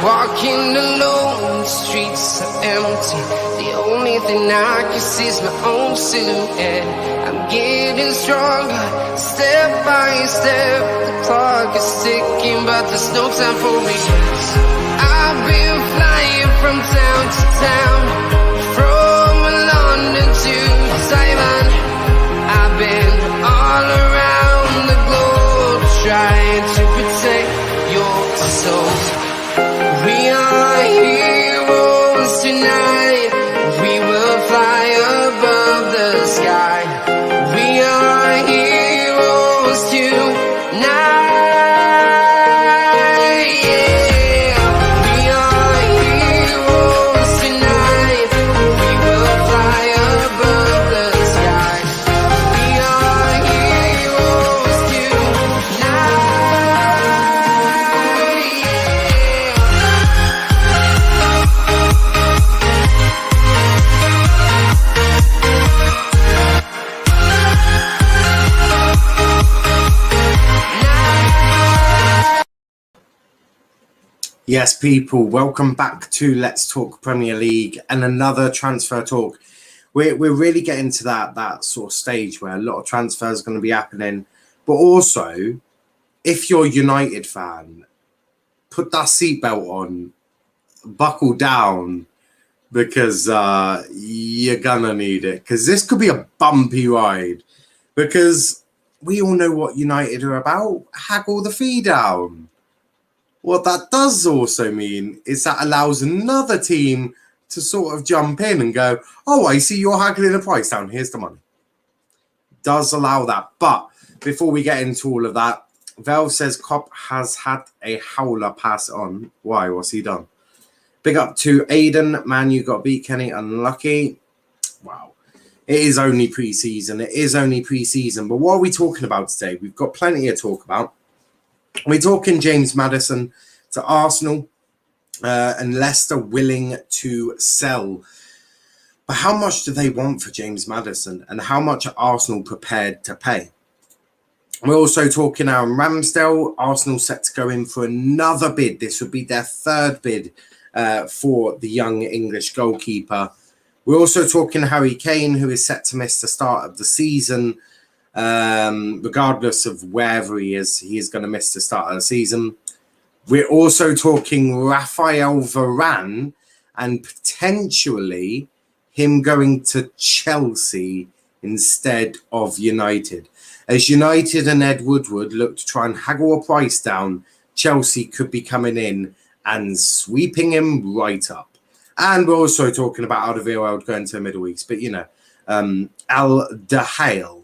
Walking alone, the streets are empty. The only thing I can see is my own silhouette. I'm getting stronger, step by step. The clock is ticking, but there's no time for me. I've been flying from town to town, from London to Taiwan. I've been all around the globe, trying to protect your soul. We are heroes tonight. We will fly above the sky. We are heroes tonight. Yeah. We are heroes tonight. We will fly above the sky. We are heroes tonight. Yes, people, welcome back to Let's Talk Premier League and another transfer talk. We're really getting to that sort of stage where a lot of transfers are going to be happening. But also, if you're a United fan, put that seatbelt on, buckle down, because you're going to need it. Because this could be a bumpy ride. Because we all know what United are about. Haggle the fee down. What that does also mean is that allows another team to sort of jump in and go, oh, I see you're haggling the price down. Here's the money. Does allow that. But before we get into all of that, Valve says Klopp has had a howler pass on. Why? What's he done? Big up to Aiden. Man, you got beat, Kenny. Unlucky. Wow. It is only pre-season. It is only pre-season. But what are we talking about today? We've got plenty to talk about. We're talking James Maddison to Arsenal and Leicester willing to sell. But how much do they want for James Maddison and how much are Arsenal prepared to pay? We're also talking Aaron Ramsdale. Arsenal set to go in for another bid. This would be their third bid for the young English goalkeeper. We're also talking Harry Kane, who is set to miss the start of the season. Regardless of wherever he is going to miss the start of the season. We're also talking Raphael Varane and potentially him going to Chelsea instead of United. As United and Ed Woodward look to try and haggle a price down, Chelsea could be coming in and sweeping him right up. And we're also talking about Alderweireld going to the Middle East. But, you know, Alderweireld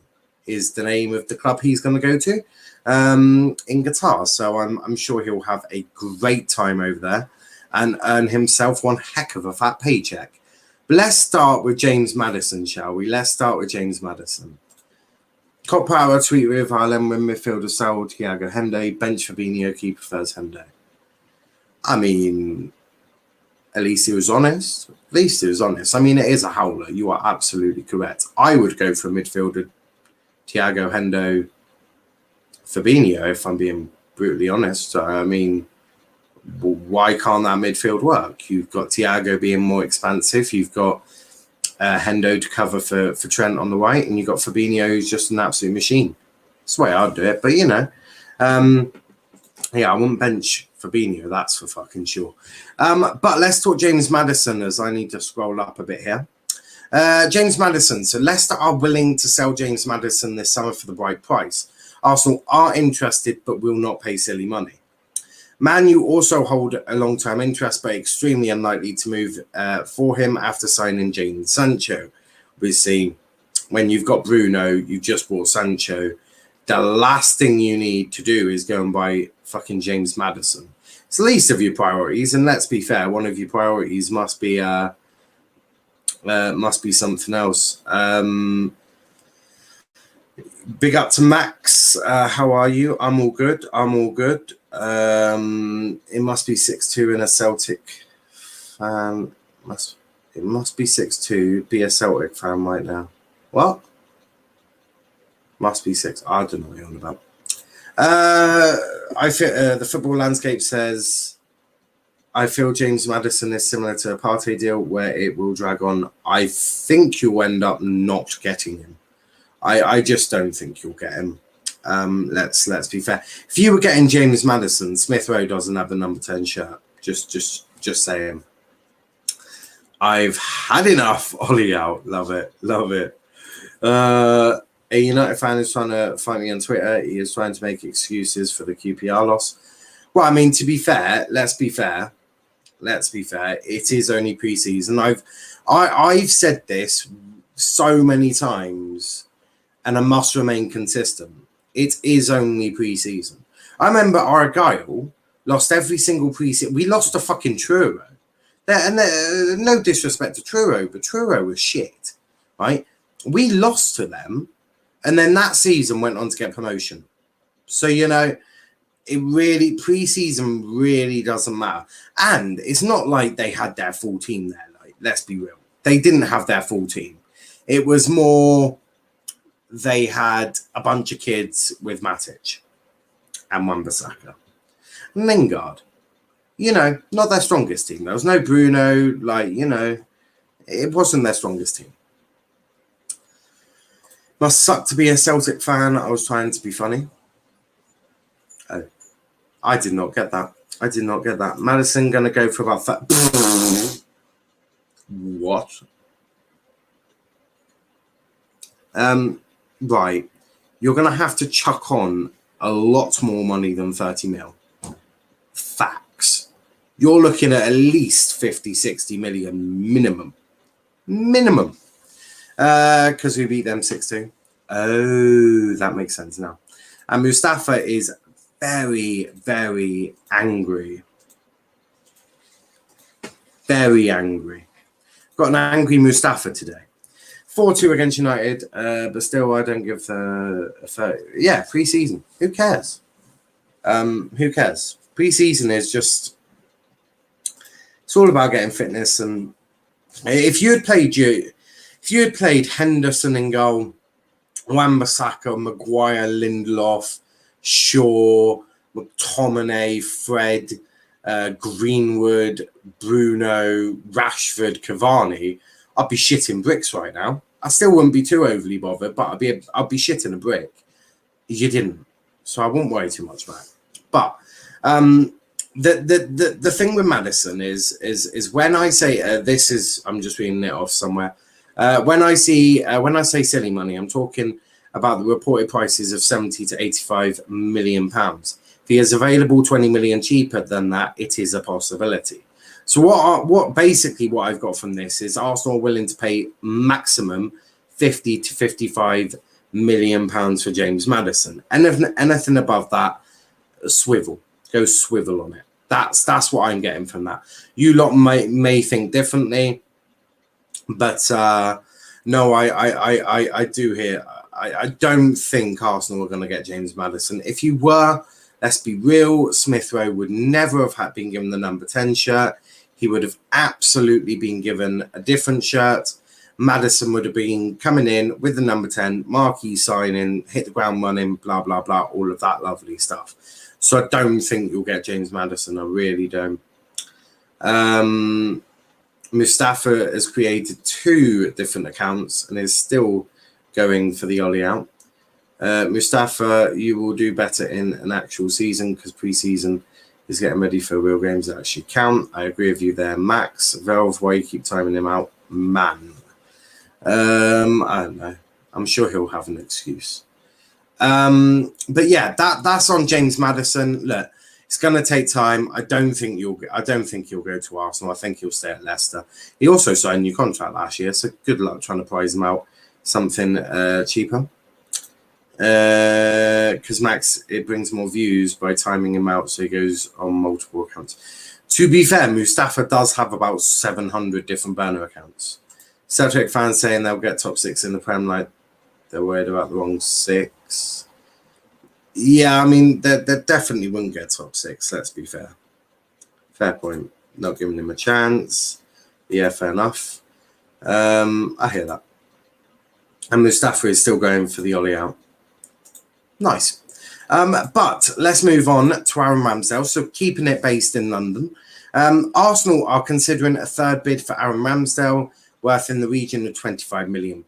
is the name of the club he's going to go to in Qatar. So I'm sure he'll have a great time over there and earn himself one heck of a fat paycheck. But let's start with James Maddison, shall we? Let's start with James Maddison. Cop Power tweet with Ireland when midfielder sell Thiago Hendo, bench Fabinho, key prefers Hendo. I mean, at least he was honest. At least he was honest. I mean, it is a howler. You are absolutely correct. I would go for a midfielder Thiago, Hendo, Fabinho, if I'm being brutally honest. I mean, why can't that midfield work? You've got Thiago being more expansive. You've got Hendo to cover for Trent on the right. And you've got Fabinho, who's just an absolute machine. That's the way I'd do it. But, you know, yeah, I wouldn't bench Fabinho. That's for fucking sure. But let's talk James Maddison as I need to scroll up a bit here. James Maddison. So Leicester are willing to sell James Maddison this summer for the right price. Arsenal are interested but will not pay silly money. Man U also hold a long-term interest but extremely unlikely to move for him after signing Jadon Sancho. Obviously, when you've got Bruno, you just bought Sancho. The last thing you need to do is go and buy fucking James Maddison. It's the least of your priorities, and let's be fair, one of your priorities must be something else. Big up to Max. How are you? I'm all good. It must be 6-2 in a Celtic fan. It must be 6-2. Be a Celtic fan right now. What? Must be 6. I don't know what you're on about. The football landscape says I feel James Maddison is similar to a Partey deal where it will drag on. I think you'll end up not getting him. I just don't think you'll get him. Let's be fair. If you were getting James Maddison, Smith Rowe doesn't have a number 10 shirt. Just saying. I've had enough. Ollie out. Love it. A United fan is trying to find me on Twitter. He is trying to make excuses for the QPR loss. Well, I mean, to be fair, let's be fair. It is only pre-season. I've said this so many times, and I must remain consistent. It is only pre-season. I remember Argyle lost every single pre-season. We lost to fucking Truro. No disrespect to Truro, but Truro was shit, right? We lost to them, and then that season went on to get promotion. So, it really, pre-season really doesn't matter. And it's not like they had their full team there. Like, let's be real. They didn't have their full team. It was more they had a bunch of kids with Matic and Wan-Bissaka. Lingard, not their strongest team. There was no Bruno, it wasn't their strongest team. Must suck to be a Celtic fan. I was trying to be funny. Oh, I did not get that. Maddison going to go for about that. What? Right. You're going to have to chuck on a lot more money than 30 mil. Facts. You're looking at least 50, 60 million minimum. Because we beat them 6-2. Oh, that makes sense now. And Mustafi is very, very angry. Very angry. Got an angry Mustafi today. 4-2 against United, but still I don't give pre-season. Who cares? Pre-season is just, it's all about getting fitness. And if you had played Henderson in goal, Wan-Bissaka, Maguire, Lindelof, Shaw, McTominay, Fred, Greenwood, Bruno, Rashford, Cavani, I'd be shitting bricks right now. I still wouldn't be too overly bothered, but I'd be shitting a brick. You didn't, so I wouldn't worry too much about it. But the thing with Maddison is when I say I'm just reading it off somewhere. When I say silly money, I'm talking about the reported prices of 70 to 85 million pounds. If he is available 20 million cheaper than that, it is a possibility. So what I've got from this is Arsenal are willing to pay maximum 50 to 55 million pounds for James Maddison. And if anything above that, swivel on it. That's what I'm getting from that. You lot may think differently, but no, I do hear. I don't think Arsenal are going to get James Maddison. If you were, let's be real, Smith Rowe would never have been given the number 10 shirt. He would have absolutely been given a different shirt. Maddison would have been coming in with the number 10, marquee signing, hit the ground running, blah, blah, blah, all of that lovely stuff. So I don't think you'll get James Maddison. I really don't. Mustafi has created 2 different accounts and is still going for the Ollie out. Mustafi, you will do better in an actual season because pre-season is getting ready for real games that actually count. I agree with you there, Max. Valve, why you keep timing him out? Man. I don't know. I'm sure he'll have an excuse. But yeah, that's on James Maddison. Look, it's going to take time. I don't think he'll go to Arsenal. I think he'll stay at Leicester. He also signed a new contract last year, so good luck trying to prize him out something cheaper. Because Max, it brings more views by timing him out, so he goes on multiple accounts. To be fair, Mustafi does have about 700 different burner accounts. Celtic fans saying they'll get top 6 in the Prem, like they're worried about the wrong 6. Yeah, I mean, they definitely wouldn't get top 6, let's be fair. Fair point. Not giving him a chance. Yeah, fair enough. I hear that. And Mustafi is still going for the Ollie out. Nice. But let's move on to Aaron Ramsdale. So keeping it based in London. Arsenal are considering a third bid for Aaron Ramsdale, worth in the region of £25 million,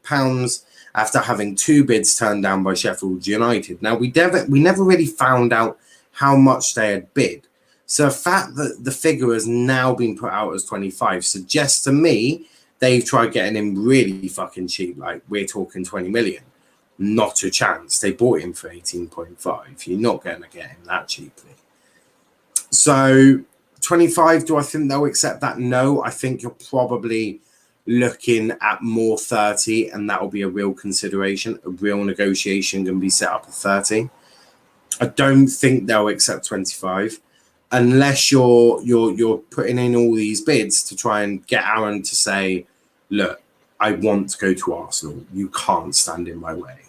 after having 2 bids turned down by Sheffield United. Now, we never really found out how much they had bid. So the fact that the figure has now been put out as 25 suggests to me they've tried getting him really fucking cheap. Like, we're talking 20 million. Not a chance. They bought him for 18.5. You're not going to get him that cheaply. So 25, do I think they'll accept that? No, I think you're probably looking at more 30, and that will be a real consideration. A real negotiation can be set up at 30. I don't think they'll accept 25 unless you're putting in all these bids to try and get Aaron to say, look, I want to go to Arsenal. You can't stand in my way.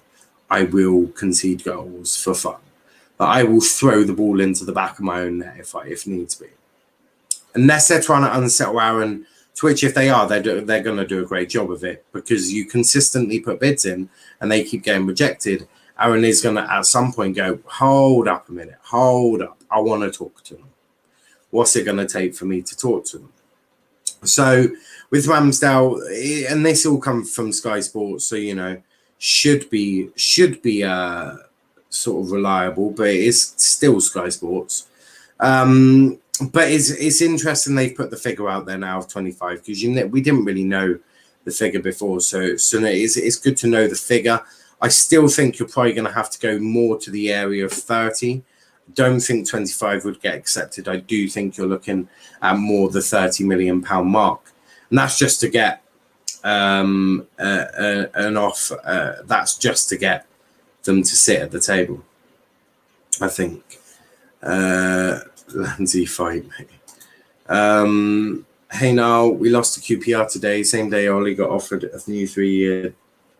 I will concede goals for fun. But I will throw the ball into the back of my own net if needs be. Unless they're trying to unsettle Aaron, to which if they are, they're going to do a great job of it, because you consistently put bids in and they keep getting rejected. Aaron is going to at some point go, hold up a minute, hold up. I want to talk to them. What's it going to take for me to talk to them? So with Ramsdale, and this all comes from Sky Sports, so, you know, should be sort of reliable, but it is still Sky Sports. But it's interesting they've put the figure out there now of 25, because we didn't really know the figure before. So it's good to know the figure. I still think you're probably going to have to go more to the area of 30. Don't think 25 would get accepted. I do think you're looking at more the £30 million mark. And that's just to get an offer. That's just to get them to sit at the table, I think. Landsy fight, mate. Hey, now we lost to QPR today. Same day Ollie got offered a new 3-year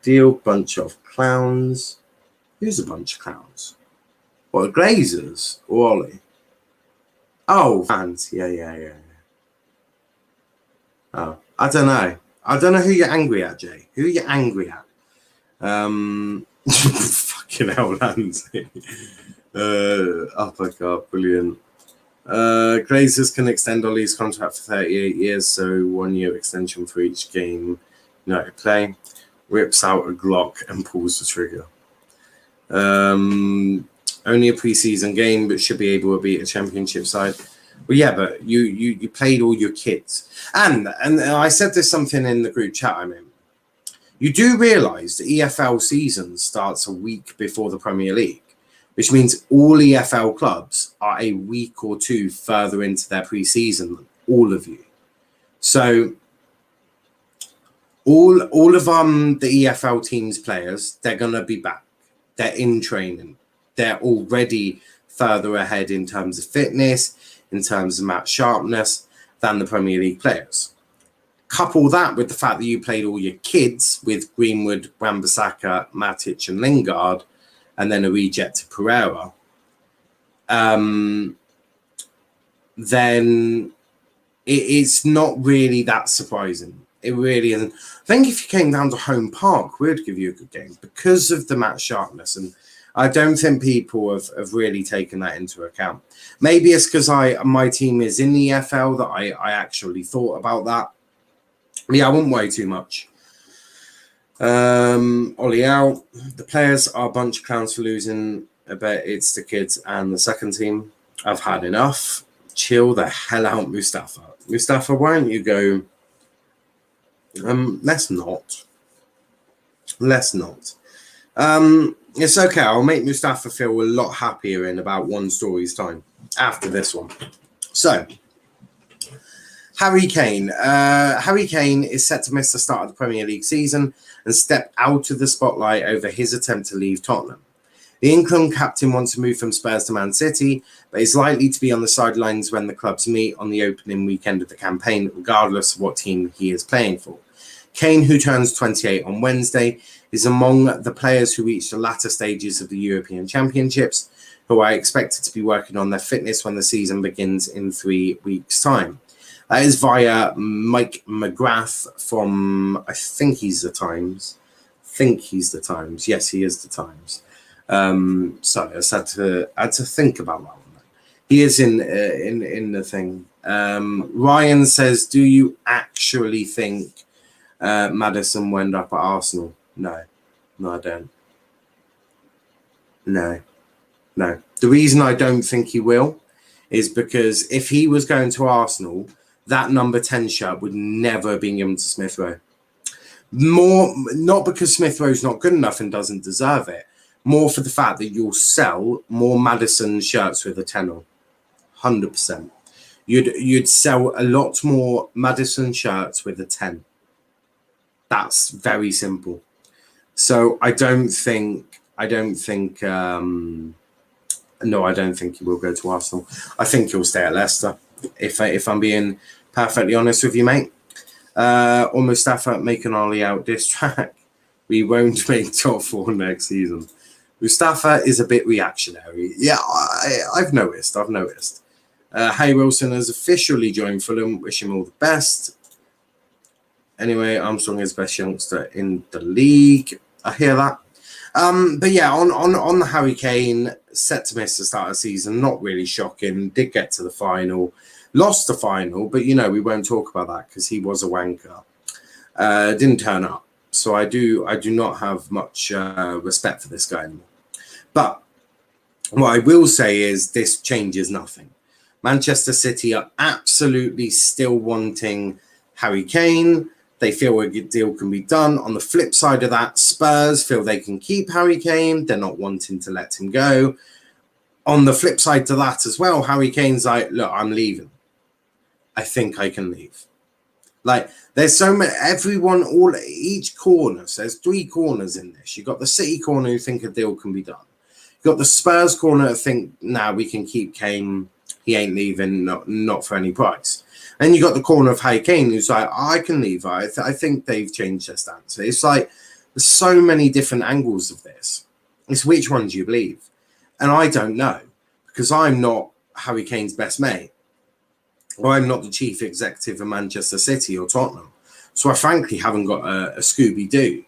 deal. Bunch of clowns. Who's a bunch of clowns? What, Glazers or Ollie? Oh, fans. Yeah. Oh, I don't know. I don't know who you're angry at, Jay. Who are you angry at? Fucking hell, Landsy. Oh my God, brilliant. Glazers can extend Ollie's contract for 38 years, so 1 year extension for each game United play. Whips out a Glock and pulls the trigger. Only a preseason game, but should be able to beat a championship side. Well, yeah, but you played all your kids. And I said there's something in the group chat I'm in. You do realise the EFL season starts a week before the Premier League, which means all EFL clubs are a week or two further into their pre-season than all of you. So all of the EFL team's players, they're going to be back. They're in training. They're already further ahead in terms of fitness, in terms of match sharpness than the Premier League players. Couple that with the fact that you played all your kids with Greenwood, Wan-Bissaka, Matic and Lingard, and then a reject to Pereira, then it's not really that surprising. It really isn't. I think if you came down to Home Park, we'd give you a good game because of the match sharpness. And I don't think people have really taken that into account. Maybe it's because my team is in the EFL that I actually thought about that. Yeah, I wouldn't worry too much. Ollie out. The players are a bunch of clowns for losing. I bet it's the kids and the second team. I've had enough. Chill the hell out, Mustafa. Mustafa, why don't you go? Let's not. It's okay. I'll make Mustafa feel a lot happier in about one story's time after this one. So, Harry Kane. Harry Kane is set to miss the start of the Premier League season and step out of the spotlight over his attempt to leave Tottenham. The England captain wants to move from Spurs to Man City, but is likely to be on the sidelines when the clubs meet on the opening weekend of the campaign, regardless of what team he is playing for. Kane, who turns 28 on Wednesday, is among the players who reach the latter stages of the European Championships, who are expected to be working on their fitness when the season begins in 3 weeks' time. That is via Mike McGrath from, I think he's the Times. Yes, he is the Times. Sorry, I just had to think about that one. He is in the thing. Ryan says, "Do you actually think Maddison will end up at Arsenal?" No, I don't. No. The reason I don't think he will is because if he was going to Arsenal, that number 10 shirt would never have been given to Smith Rowe. More, not because Smith Rowe's not good enough and doesn't deserve it. More for the fact that you'll sell more Maddison shirts with a 10 on. 100%. You'd sell a lot more Maddison shirts with a 10. That's very simple. So I don't think he will go to Arsenal. I think he'll stay at Leicester. If I'm being perfectly honest with you, mate. Or Mustafa make an Ollie out diss track. We won't make top 4 next season. Mustafa is a bit reactionary. Yeah, I've noticed. Harry Wilson has officially joined Fulham. Wish him all the best. Anyway, Armstrong is best youngster in the league. I hear that. But yeah, on the Harry Kane, set to miss the start of the season. Not really shocking. Did get to the final. Lost the final, but we won't talk about that because he was a wanker. Didn't turn up. So I do not have much respect for this guy anymore. But what I will say is this changes nothing. Manchester City are absolutely still wanting Harry Kane. They feel a good deal can be done. On the flip side of that, Spurs feel they can keep Harry Kane. They're not wanting to let him go. On the flip side to that as well, Harry Kane's like, look, I'm leaving. I think I can leave. Like, there's so many, each corner, so there's 3 corners in this. You've got the City corner who think a deal can be done. You've got the Spurs corner who think, we can keep Kane. He ain't leaving, not for any price. And you got the corner of Harry Kane who's like, I can leave. I think they've changed their stance. It's like there's so many different angles of this. It's which one do you believe? And I don't know because I'm not Harry Kane's best mate. Or I'm not the chief executive of Manchester City or Tottenham. So I frankly haven't got a Scooby-Doo.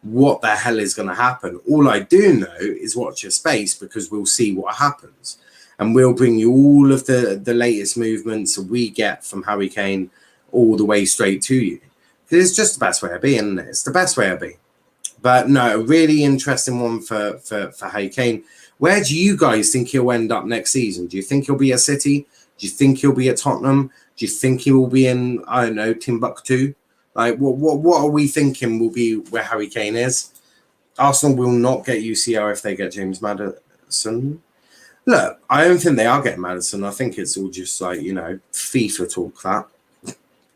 What the hell is going to happen? All I do know is watch your space because we'll see what happens. And we'll bring you all of the latest movements we get from Harry Kane all the way straight to you. Because it's just the best way of being, isn't it? It's the best way of being. But no, a really interesting one for Harry Kane. Where do you guys think he'll end up next season? Do you think he'll be at City? Do you think he'll be at Tottenham? Do you think he will be in, I don't know, Timbuktu? Like, what are we thinking will be where Harry Kane is? Arsenal will not get UCL if they get James Maddison. Look, I don't think they are getting Maddison. I think it's all just like, FIFA talk that.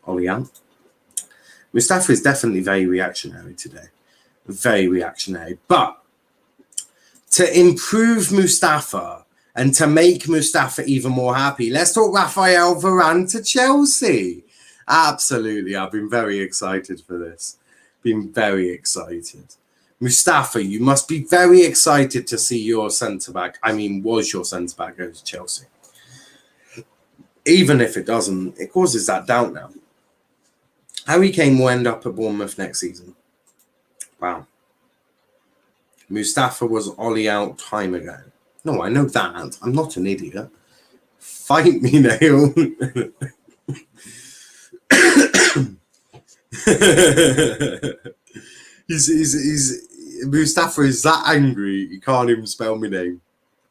Ollie out. Mustafa is definitely very reactionary today. Very reactionary. But to improve Mustafa and to make Mustafa even more happy, let's talk Raphael Varane to Chelsea. Absolutely. I've been very excited for this. Been very excited. Mustafa, you must be very excited to see your centre-back, was your centre-back go to Chelsea. Even if it doesn't, it causes that doubt now. Harry Kane will end up at Bournemouth next season. Wow. Mustafa was Ollie out time ago. No, I know that. I'm not an idiot. Fight me, Nail. Mustafa is that angry he can't even spell my name.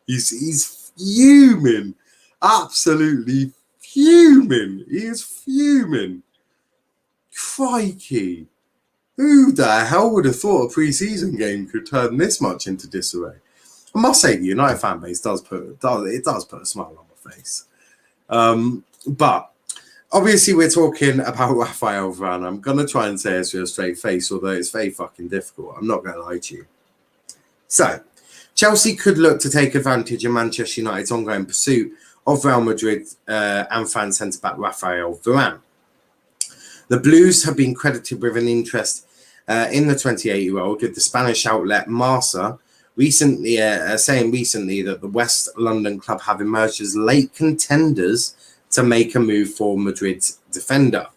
He's fuming. Absolutely fuming. He is fuming. Crikey. Who the hell would have thought a pre-season game could turn this much into disarray? I must say the United fan base does put a smile on my face. But obviously we're talking about Raphael Varane. I'm going to try and say this with a straight face, although it's very fucking difficult. I'm not going to lie to you. So, Chelsea could look to take advantage of Manchester United's ongoing pursuit of Real Madrid and France centre-back Raphael Varane. The Blues have been credited with an interest in the 28-year-old, with the Spanish outlet Marca saying recently that the West London club have emerged as late contenders to make a move for Madrid's defender.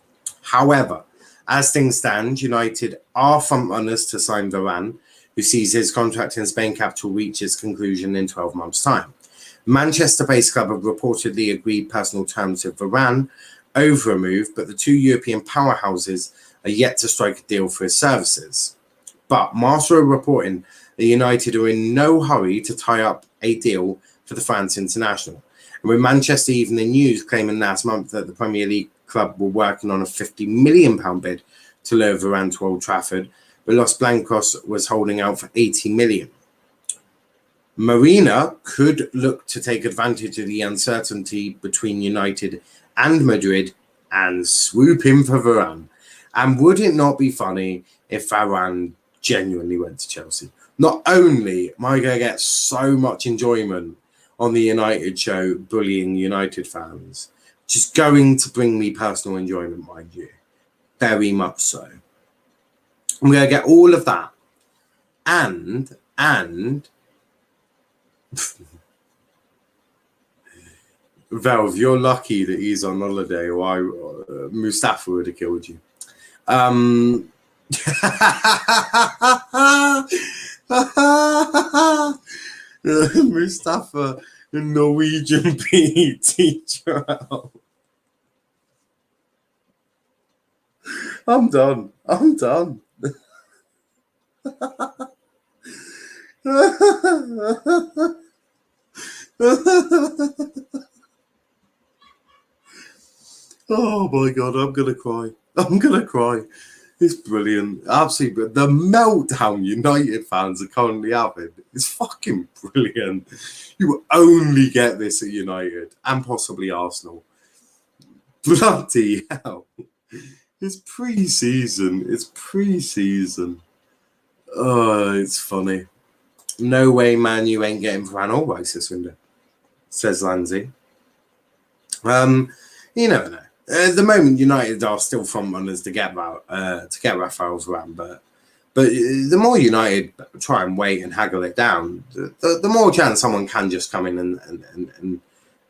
However, as things stand, United are frontrunners to sign Varane, who sees his contract in Spain capital reach its conclusion in 12 months' time. Manchester-based club have reportedly agreed personal terms with Varane over a move, but the two European powerhouses are yet to strike a deal for his services. But Marca are reporting that United are in no hurry to tie up a deal for the France international. And with Manchester Evening News claiming last month that the Premier League club were working on a £50 million bid to lure Varane to Old Trafford, but Los Blancos was holding out for £80 million. Marina could look to take advantage of the uncertainty between United and Madrid and swoop in for Varane. And would it not be funny if Varane genuinely went to Chelsea? Not only am I going to get so much enjoyment on the United show bullying United fans, which is going to bring me personal enjoyment, mind you. Very much so. I'm going to get all of that. And Valve, you're lucky that he's on holiday, or Mustafi would have killed you. Mustafa, the Norwegian PE teacher. I'm done. Oh my God, I'm gonna cry. It's brilliant. Absolutely. The meltdown United fans are currently having is fucking brilliant. You will only get this at United and possibly Arsenal. Bloody hell. It's pre-season. Oh, it's funny. No way, man, you ain't getting Varane or Rice this window, says Ramsey. You never know. At the moment, United are still front runners to get Raphael Varane, but the more United try and wait and haggle it down, the more chance someone can just come in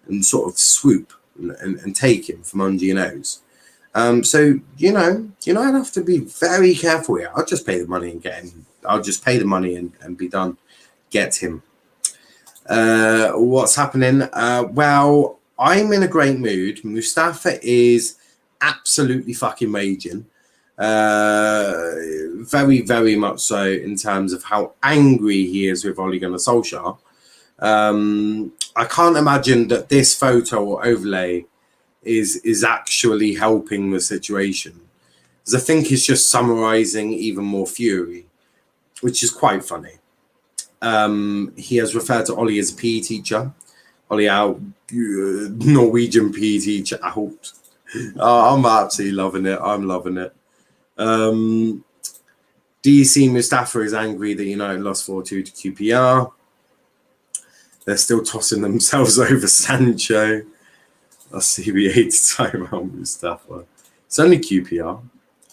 and sort of swoop and take him from under your nose. So United have to be very careful here. I'll just pay the money and get him. I'll just pay the money and be done. Get him. What's happening? Well, I'm in a great mood. Mustafi is absolutely fucking raging. Very, very much so in terms of how angry he is with Ole Gunnar Solskjaer. I can't imagine that this photo or overlay is actually helping the situation. Because I think it's just summarising even more fury, which is quite funny. He has referred to Ollie as a PE teacher. Ollie out, Norwegian PE teacher out. I'm absolutely loving it. I'm loving it. DC Mustafa is angry that United lost 4-2 to QPR. They're still tossing themselves over Sancho. I'll see we hate to time out Mustafa. It's only QPR.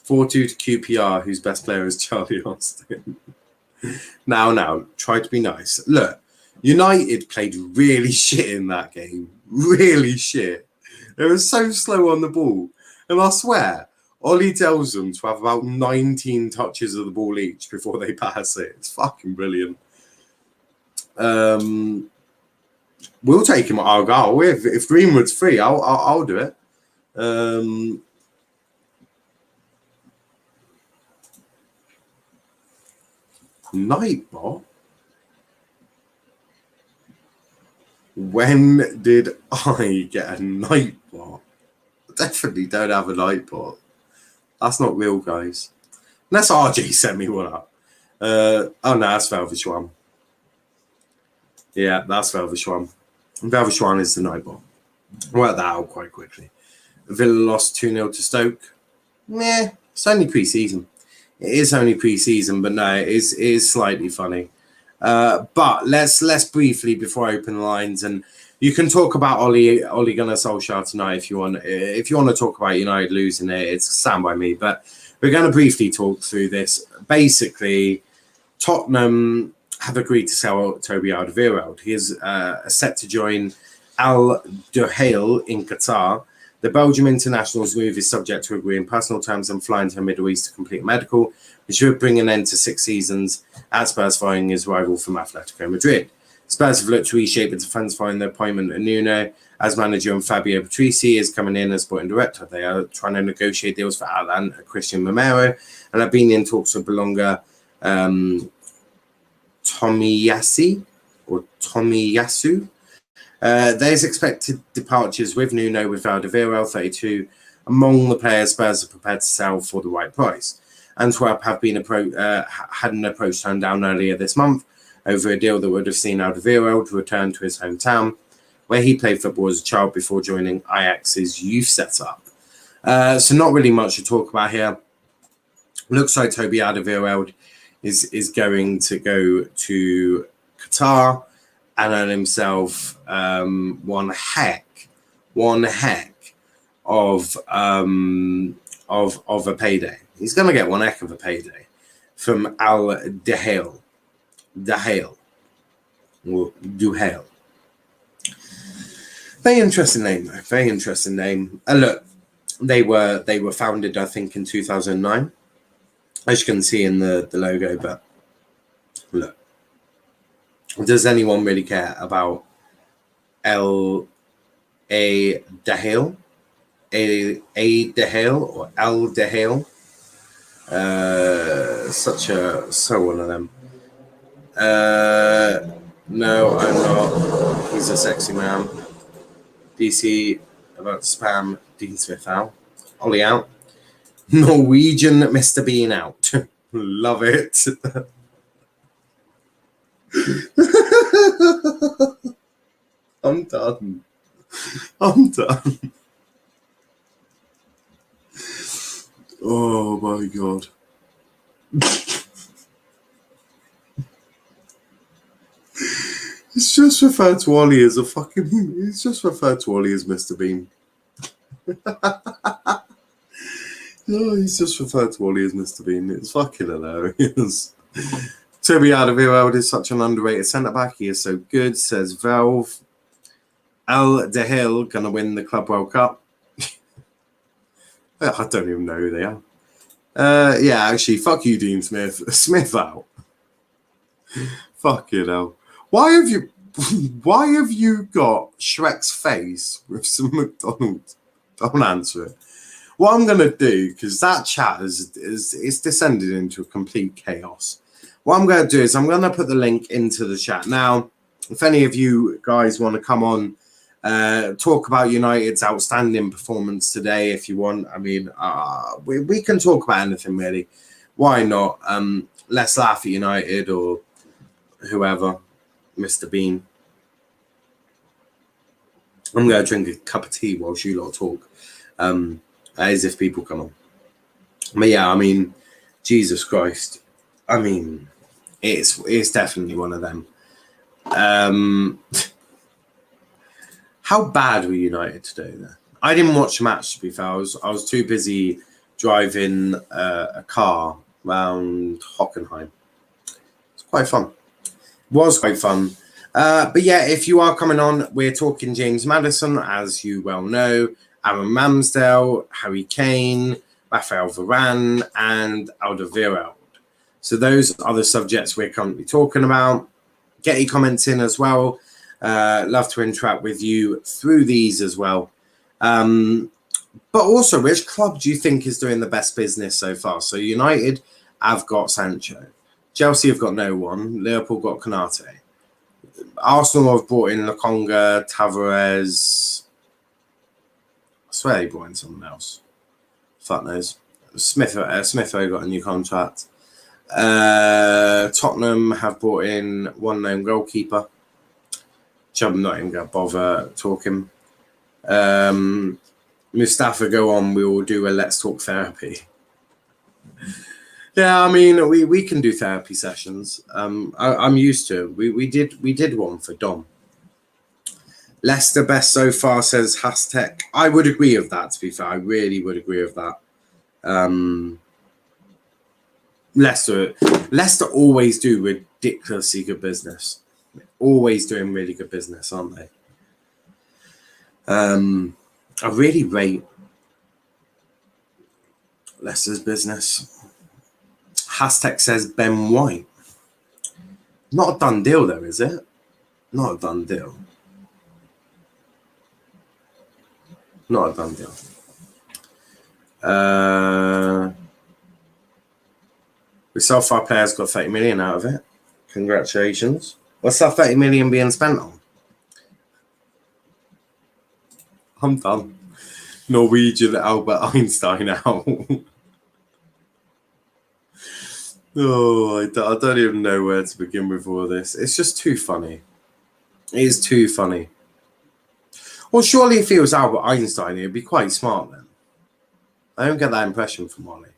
4-2 to QPR, whose best player is Charlie Austin. Now, try to be nice. Look, United played really shit in that game. Really shit. They were so slow on the ball. And I swear, Ollie tells them to have about 19 touches of the ball each before they pass it. It's fucking brilliant. We'll take him at our goal. If Greenwood's free, I'll do it. Nightbot? When did I get a Nightbot? I definitely don't have a Nightbot. That's not real, guys. Unless RJ sent me one up. Oh no, that's Velvishwan. Yeah, that's Velvishwan. Velvishwan is the Nightbot. Work that out quite quickly. Villa lost 2-0 to Stoke. Meh, it's only pre-season. It is only pre-season, but no, it is slightly funny. But let's briefly, before I open the lines, and you can talk about Ole Gunnar Solskjaer tonight if you want. If you want to talk about United losing it, it's sound by me. But we're going to briefly talk through this. Basically, Tottenham have agreed to sell Toby Alderweireld. He is set to join Alderweireld in Qatar. The Belgium international's move is subject to agreeing personal terms and flying to the Middle East to complete medical, which would bring an end to 6 seasons at Spurs following his arrival from Atletico Madrid. Spurs have looked to reshape the defence following the appointment of Nuno as manager, and Fabio Patrici is coming in as sporting director. They are trying to negotiate deals for Atlanta, Christian Romero, and have been in talks with Bologna, Tomiyasu. There's expected departures with Nuno, with Alderweireld, 32, among the players Spurs are prepared to sell for the right price. Antwerp have been had an approach turned down earlier this month over a deal that would have seen Alderweireld return to his hometown, where he played football as a child before joining Ajax's youth setup. So not really much to talk about here. Looks like Toby Alderweireld is going to go to Qatar and earn himself one heck of a payday. He's going to get one heck of a payday from Alderweireld. Duhail. Very interesting name, though. Very interesting name. Look, they were founded, I think, in 2009, as you can see in the logo. But look, does anyone really care about A Dahil? A Dahil or Al Dahil? So one of them. No, I'm not. He's a sexy man. DC about to spam Dean Smith out. Ollie out. Norwegian Mr. Bean out. Love it. I'm done. Oh my God. It's just referred to Ollie as a fucking... It's just referred to Ollie as Mr. Bean. No, he's just referred to Ollie as Mr. Bean. It's fucking hilarious. Toby Alderweireld is such an underrated centre-back. He is so good, says Valve. Al Dahil gonna win the Club World Cup. I don't even know who they are. Yeah, actually, fuck you, Dean Smith. Smith out. Fucking hell. Why have you got Shrek's face with some McDonald's? Don't answer it. What I'm gonna do, because that chat is descended into a complete chaos. What I'm gonna do is I'm gonna put the link into the chat now. If any of you guys want to come on, talk about United's outstanding performance today, if you want. I mean, we can talk about anything really. Why not? Let's laugh at United or whoever. Mr. Bean. I'm going to drink a cup of tea whilst you lot talk, as if people come on. But yeah, I mean, Jesus Christ. I mean, it's definitely one of them. How bad were United today, though? I didn't watch the match, to be fair. I was too busy driving a car around Hockenheim. It's quite fun. Was quite fun. But yeah, if you are coming on, we're talking James Maddison, as you well know, Aaron Ramsdale, Harry Kane, Raphael Varane, and Alderweireld. So those are the subjects we're currently talking about. Get your comments in as well. Love to interact with you through these as well. But also, which club do you think is doing the best business so far? So United have got Sancho. Chelsea have got no one. Liverpool got Konate. Arsenal have brought in Lokonga, Tavares. I swear they brought in someone else. Fuck knows. Smith got a new contract. Tottenham have brought in one known goalkeeper. Which I'm not even going to bother talking. Mustafi, go on. We will do a Let's Talk therapy. Yeah, I mean, we can do therapy sessions. I'm used to it. We did one for Dom. Leicester best so far, says Hashtag. I would agree with that, to be fair. I really would agree with that. Leicester always do ridiculously good business. They're always doing really good business, aren't they? I really rate Leicester's business. Hashtag says Ben White. Not a done deal though, is it? Not a done deal. Not a done deal. We saw 5 players got 30 million out of it. Congratulations. What's that 30 million being spent on? I'm done. Norwegian Albert Einstein out. Oh, I don't even know where to begin with all this. It's just too funny. It is too funny. Well, surely if he was Albert Einstein, he'd be quite smart then. I don't get that impression from Ollie.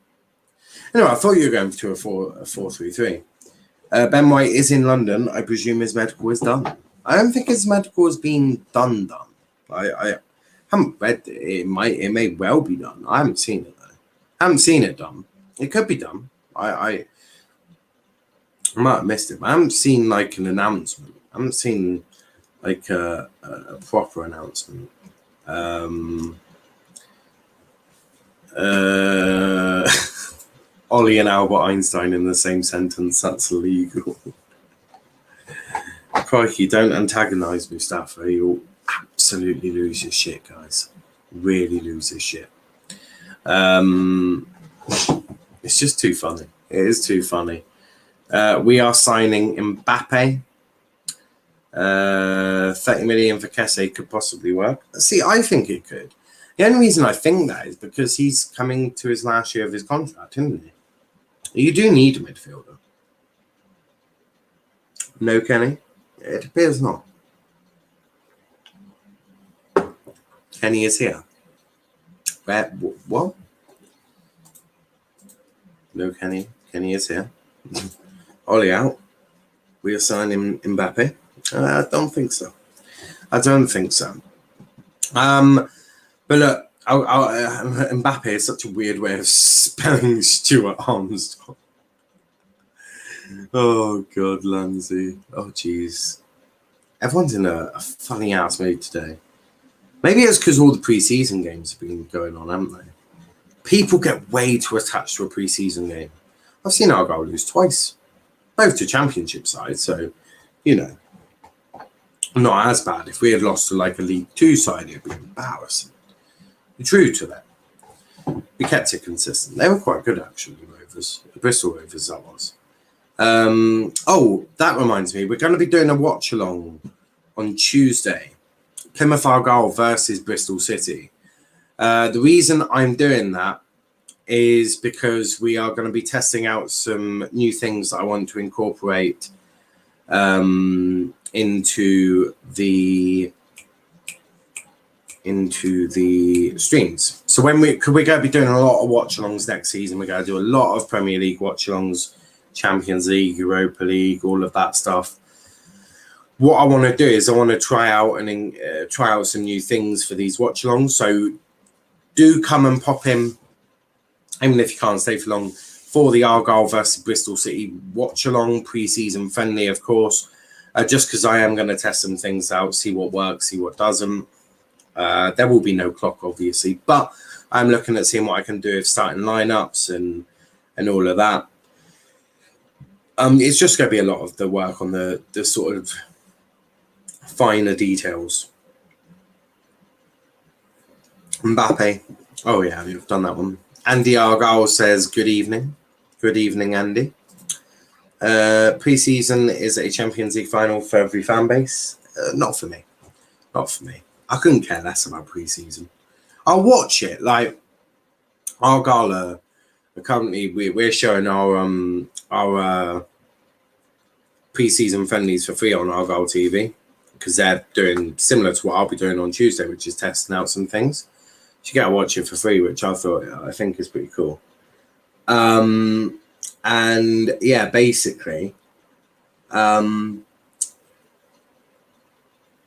Anyway, I thought you were going to a 4-3-3. Ben White is in London. I presume his medical is done. I don't think his medical has been done. I haven't read it. It may well be done. I haven't seen it though. I haven't seen it done. It could be done. I might have missed it. But I haven't seen like an announcement. I haven't seen like a proper announcement. Ollie and Albert Einstein in the same sentence, that's illegal. Crikey, don't antagonize Mustafi. You'll absolutely lose your shit, guys. Really lose your shit. It's just too funny. It is too funny. We are signing Mbappe. 30 million for Kesse could possibly work. See, I think it could. The only reason I think that is because he's coming to his last year of his contract, isn't he? You do need a midfielder. No, Kenny? It appears not. Kenny is here. Where? What? No, Kenny. Kenny is here. Ollie out. We are signing Mbappe. I don't think so. I don't think so. But look, Mbappe is such a weird way of spelling Stuart Armstrong. Oh, God, Lanzi. Oh, jeez. Everyone's in a funny ass mood today. Maybe it's because all the pre-season games have been going on, haven't they? People get way too attached to a pre-season game. I've seen Argyle lose twice. Both to championship sides, so, you know, not as bad. If we had lost to like a League 2 side, it would be embarrassing. True to that. We kept it consistent. They were quite good, actually, Rovers. Bristol Rovers, that was. Oh, that reminds me. We're going to be doing a watch-along on Tuesday. Plymouth Argyle versus Bristol City. The reason I'm doing that is because we are going to be testing out some new things that I want to incorporate into the streams. So we're going to be doing a lot of watch-alongs next season. We're going to do a lot of Premier League watch-alongs, Champions League, Europa League, all of that stuff. What I want to do is I want to try out some new things for these watch-alongs. So do come and pop in, even if you can't stay for long, for the Argyle versus Bristol City watch-along, pre-season friendly, of course, just because I am going to test some things out, see what works, see what doesn't. There will be no clock, obviously, but I'm looking at seeing what I can do with starting lineups and all of that. It's just going to be a lot of the work on the sort of finer details. Mbappe. Oh, yeah, we've done that one. Andy Argyle says, good evening. Good evening, Andy. Pre-season is a Champions League final for every fan base. Not for me. Not for me. I couldn't care less about pre-season. I'll watch it. Like, Argyle, currently we're showing our pre-season friendlies for free on Argyle TV because they're doing similar to what I'll be doing on Tuesday, which is testing out some things. So you get to watch it for free, which I think is pretty cool. And yeah, basically, I'm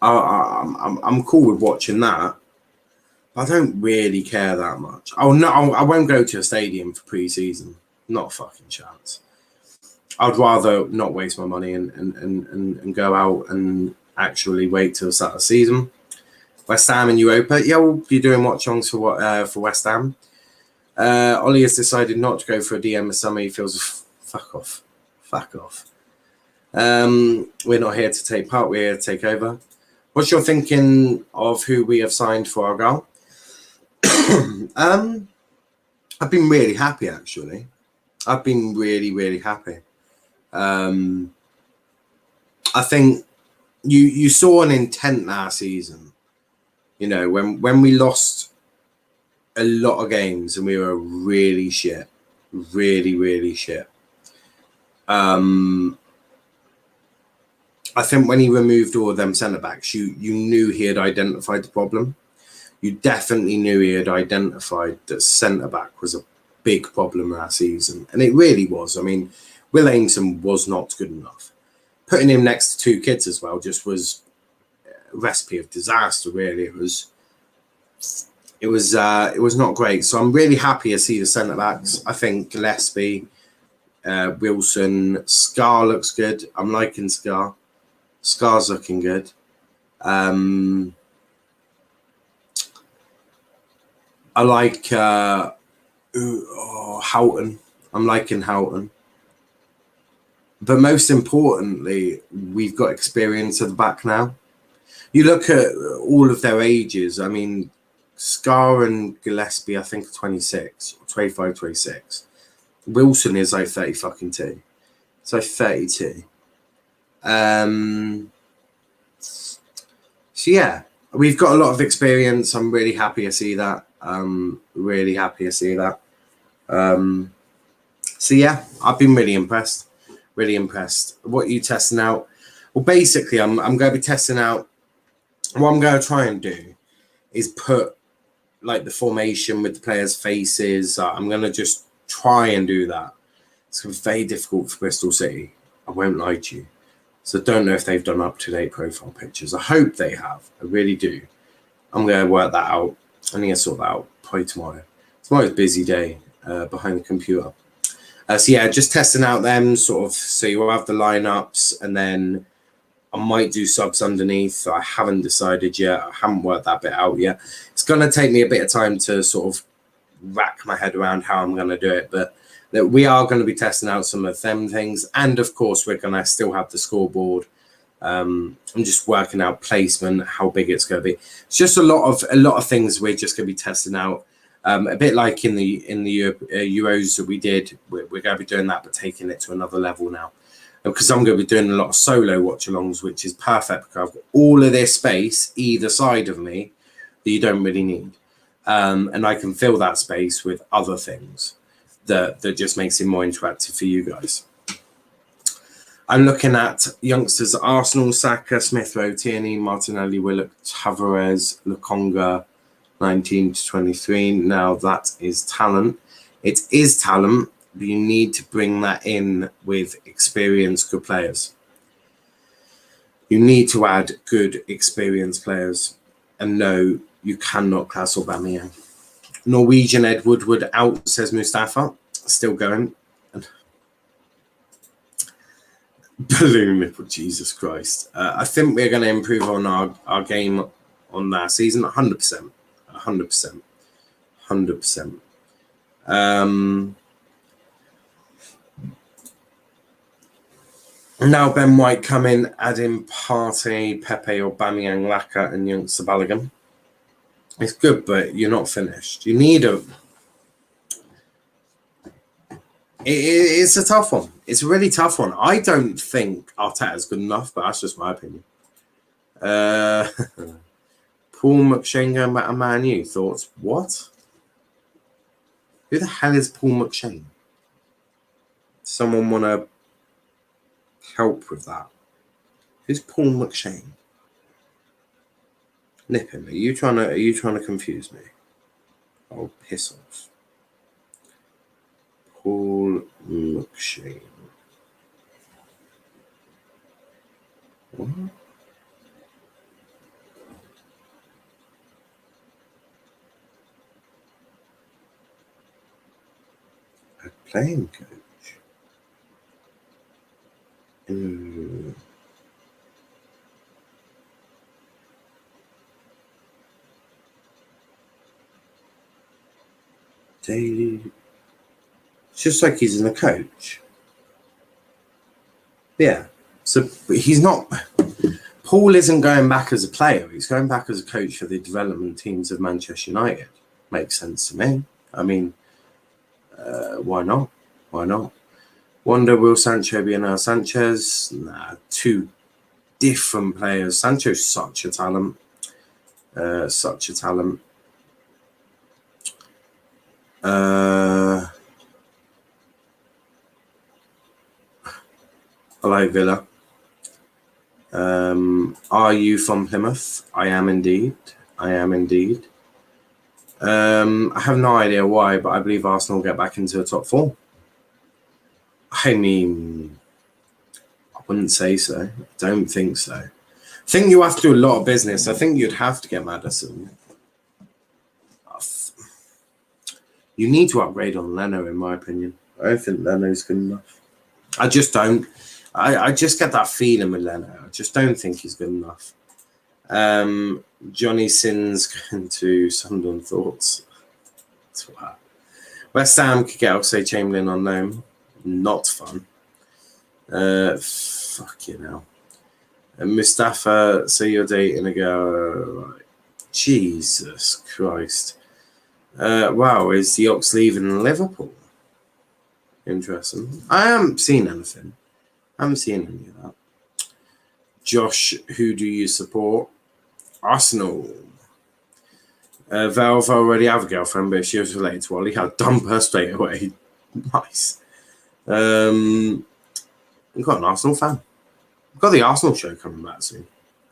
cool with watching that. But I don't really care that much. Oh no, I won't go to a stadium for pre-season. Not a fucking chance. I'd rather not waste my money and go out and actually wait till the start of the season. West Ham and Europa. Yeah, we'll be doing watch-alongs for West Ham. Ollie has decided not to go for a DM this summer. He feels, fuck off. We're not here to take part. We're here to take over. What's your thinking of who we have signed for our goal? I've been really happy, actually. I've been really, really happy. I think you saw an intent last season. You know, when we lost a lot of games and we were really shit. Really, really shit. I think when he removed all of them centre-backs, you knew he had identified the problem. You definitely knew he had identified that centre-back was a big problem last season. And it really was. I mean, Will Aimson was not good enough. Putting him next to two kids as well just was a recipe of disaster, really. It was not great. So I'm really happy to see the centre-backs. I think Gillespie, Wilson, Scar looks good. I'm liking Scar. Scar's looking good. I like Houghton. I'm liking Houghton. But most importantly, we've got experience at the back now. You look at all of their ages. I mean, Scar and Gillespie, I think, are 26 or 25, 26. Wilson is like 30 fucking 2. It's like 32. So yeah, we've got a lot of experience. I'm really happy to see that. So yeah, I've been really impressed. What are you testing out? Well, basically, I'm going to be testing out. What I'm going to try and do is put like the formation with the players' faces. I'm going to just try and do that. It's going to be very difficult for Bristol City. I won't lie to you. So I don't know if they've done up-to-date profile pictures. I hope they have. I really do. I'm going to work that out. I need to sort that out probably tomorrow. Tomorrow's a busy day behind the computer. So yeah, just testing out them sort of. So you'll have the lineups, and then I might do subs underneath. I haven't decided yet. I haven't worked that bit out yet. It's going to take me a bit of time to sort of rack my head around how I'm going to do it. But that we are going to be testing out some of them things. And of course, we're going to still have the scoreboard. I'm just working out placement, how big it's going to be. It's just a lot of things we're just going to be testing out. A bit like in the Euros that we did. We're going to be doing that, but taking it to another level now. Because I'm going to be doing a lot of solo watch-alongs, which is perfect because I've got all of this space either side of me that you don't really need. And I can fill that space with other things that just makes it more interactive for you guys. I'm looking at youngsters at Arsenal: Saka, Smith Rowe, Tierney, Martinelli, Willock, Tavares, Lukonga, 19 to 23. Now that is talent. It is talent, but you need to bring that in with experienced good players. You need to add good experienced players. And no, you cannot class Aubameyang. Norwegian Ed Woodward out, says Mustafa. Still going. Balloon nipple, Jesus Christ. I think we're going to improve on our game on that season. 100%. 100%. Now Ben White come in, adding Partey, Pepe, Aubameyang, Laka, and youngster Balogun. It's good, but you're not finished. You need a... It's a tough one. It's a really tough one. I don't think Arteta's good enough, but that's just my opinion. Paul McShane going back to Man U. Thoughts? What? Who the hell is Paul McShane? Someone want to help with that? Who's Paul McShane? Nip him. Are you trying to confuse me? Oh, piss off. Paul McShane. What? A playing coach. it's just like he's in a coach. Yeah. So he's not. Paul isn't going back as a player. He's going back as a coach for the development teams of Manchester United. Makes sense to me. I mean, why not? Why not? Wonder, will Sancho be another Sanchez? Nah, two different players. Sancho's such a talent. Such a talent. Hello, Villa. Are you from Plymouth? I am indeed. I am indeed. I have no idea why, but I believe Arsenal will get back into the top four. I mean, I wouldn't say so. I don't think so. I think you have to do a lot of business. I think you'd have to get Maddison. You need to upgrade on Leno, in my opinion. I don't think Leno's good enough. I just don't. I just get that feeling with Leno. I just don't think he's good enough. Johnny Sins going to Sunderland thoughts. Wow. West Ham could get OxladeChamberlain on loan. Not fun. Fuck you now. Mustafa, so you're dating a girl. Right. Jesus Christ. Wow, is the Ox leaving Liverpool? Interesting. I haven't seen anything. I haven't seen any of that. Josh, who do you support? Arsenal. Valve already have a girlfriend, but if she was related to Ollie, I'd dump her straight away. Nice. We've got an Arsenal fan. We've got the Arsenal show coming back soon.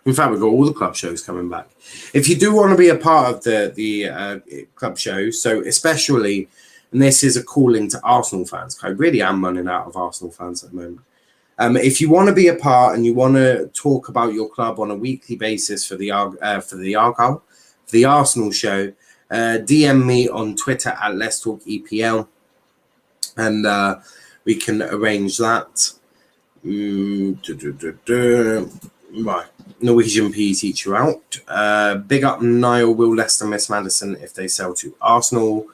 In fact, we've got all the club shows coming back. If you do want to be a part of the club show, so especially, and this is a calling to Arsenal fans, 'cause I really am running out of Arsenal fans at the moment. If you want to be a part and you want to talk about your club on a weekly basis for the Arsenal show, DM me on Twitter at Let's Talk EPL, and we can arrange that. Right, Norwegian PE teacher out. Big up Niall. Will Leicester miss Maddison if they sell to Arsenal?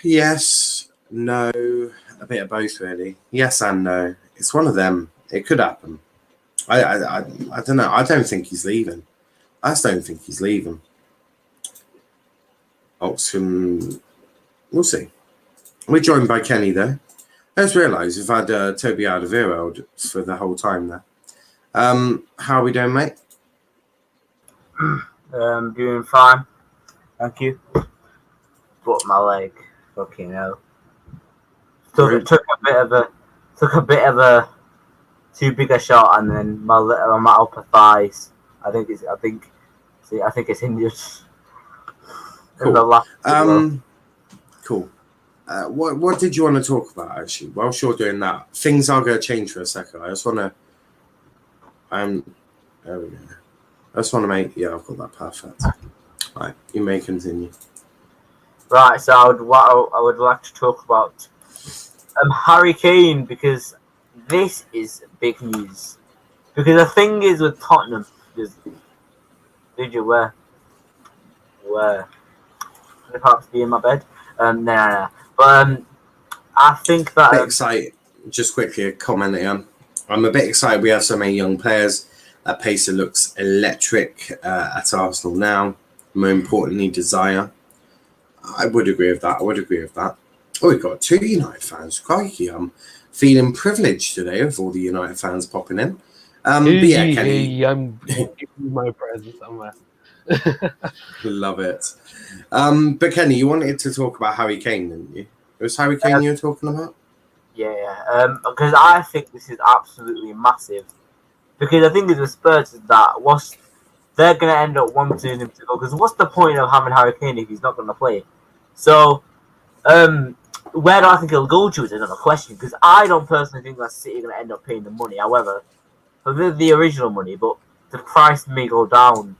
Yes, no, a bit of both really. Yes and no. It's one of them. It could happen. I don't know. I don't think he's leaving. I just don't think he's leaving. Oxford, we'll see. We're joined by Kenny though. I just realised we've had Toby Alderweireld for the whole time there. How are we doing, mate? Doing fine. Thank you. But my leg, fucking hell. Took a bit of a too big a shot, and then my upper thighs. I think it's injured. Cool. Cool. What did you want to talk about actually? Whilst you're doing that, things are going to change for a second. I just want to. There we go. I just want to make. Yeah, I've got that perfect. Right, you may continue. Right, so I would like to talk about Harry Kane, because this is big news. Because the thing is with Tottenham, did you where? Could it perhaps be in my bed? No. But I think that. A bit excited. Just quickly a comment here. I'm a bit excited. We have so many young players. That Pacer looks electric at Arsenal now. More importantly, Desire. I would agree with that. Oh, we've got 2 United fans. Crikey, I'm feeling privileged today with all the United fans popping in. But yeah, Kenny. I'm giving you my present somewhere. Love it. But Kenny, you wanted to talk about Harry Kane, didn't you? It was Harry Kane you were talking about? Yeah. Because I think this is absolutely massive. Because the thing is with Spurs is that they're going to end up wanting him to go. Because what's the point of having Harry Kane if he's not going to play? So, where do I think he'll go to is another question. Because I don't personally think that City are going to end up paying the money. However, for the original money, but the price may go down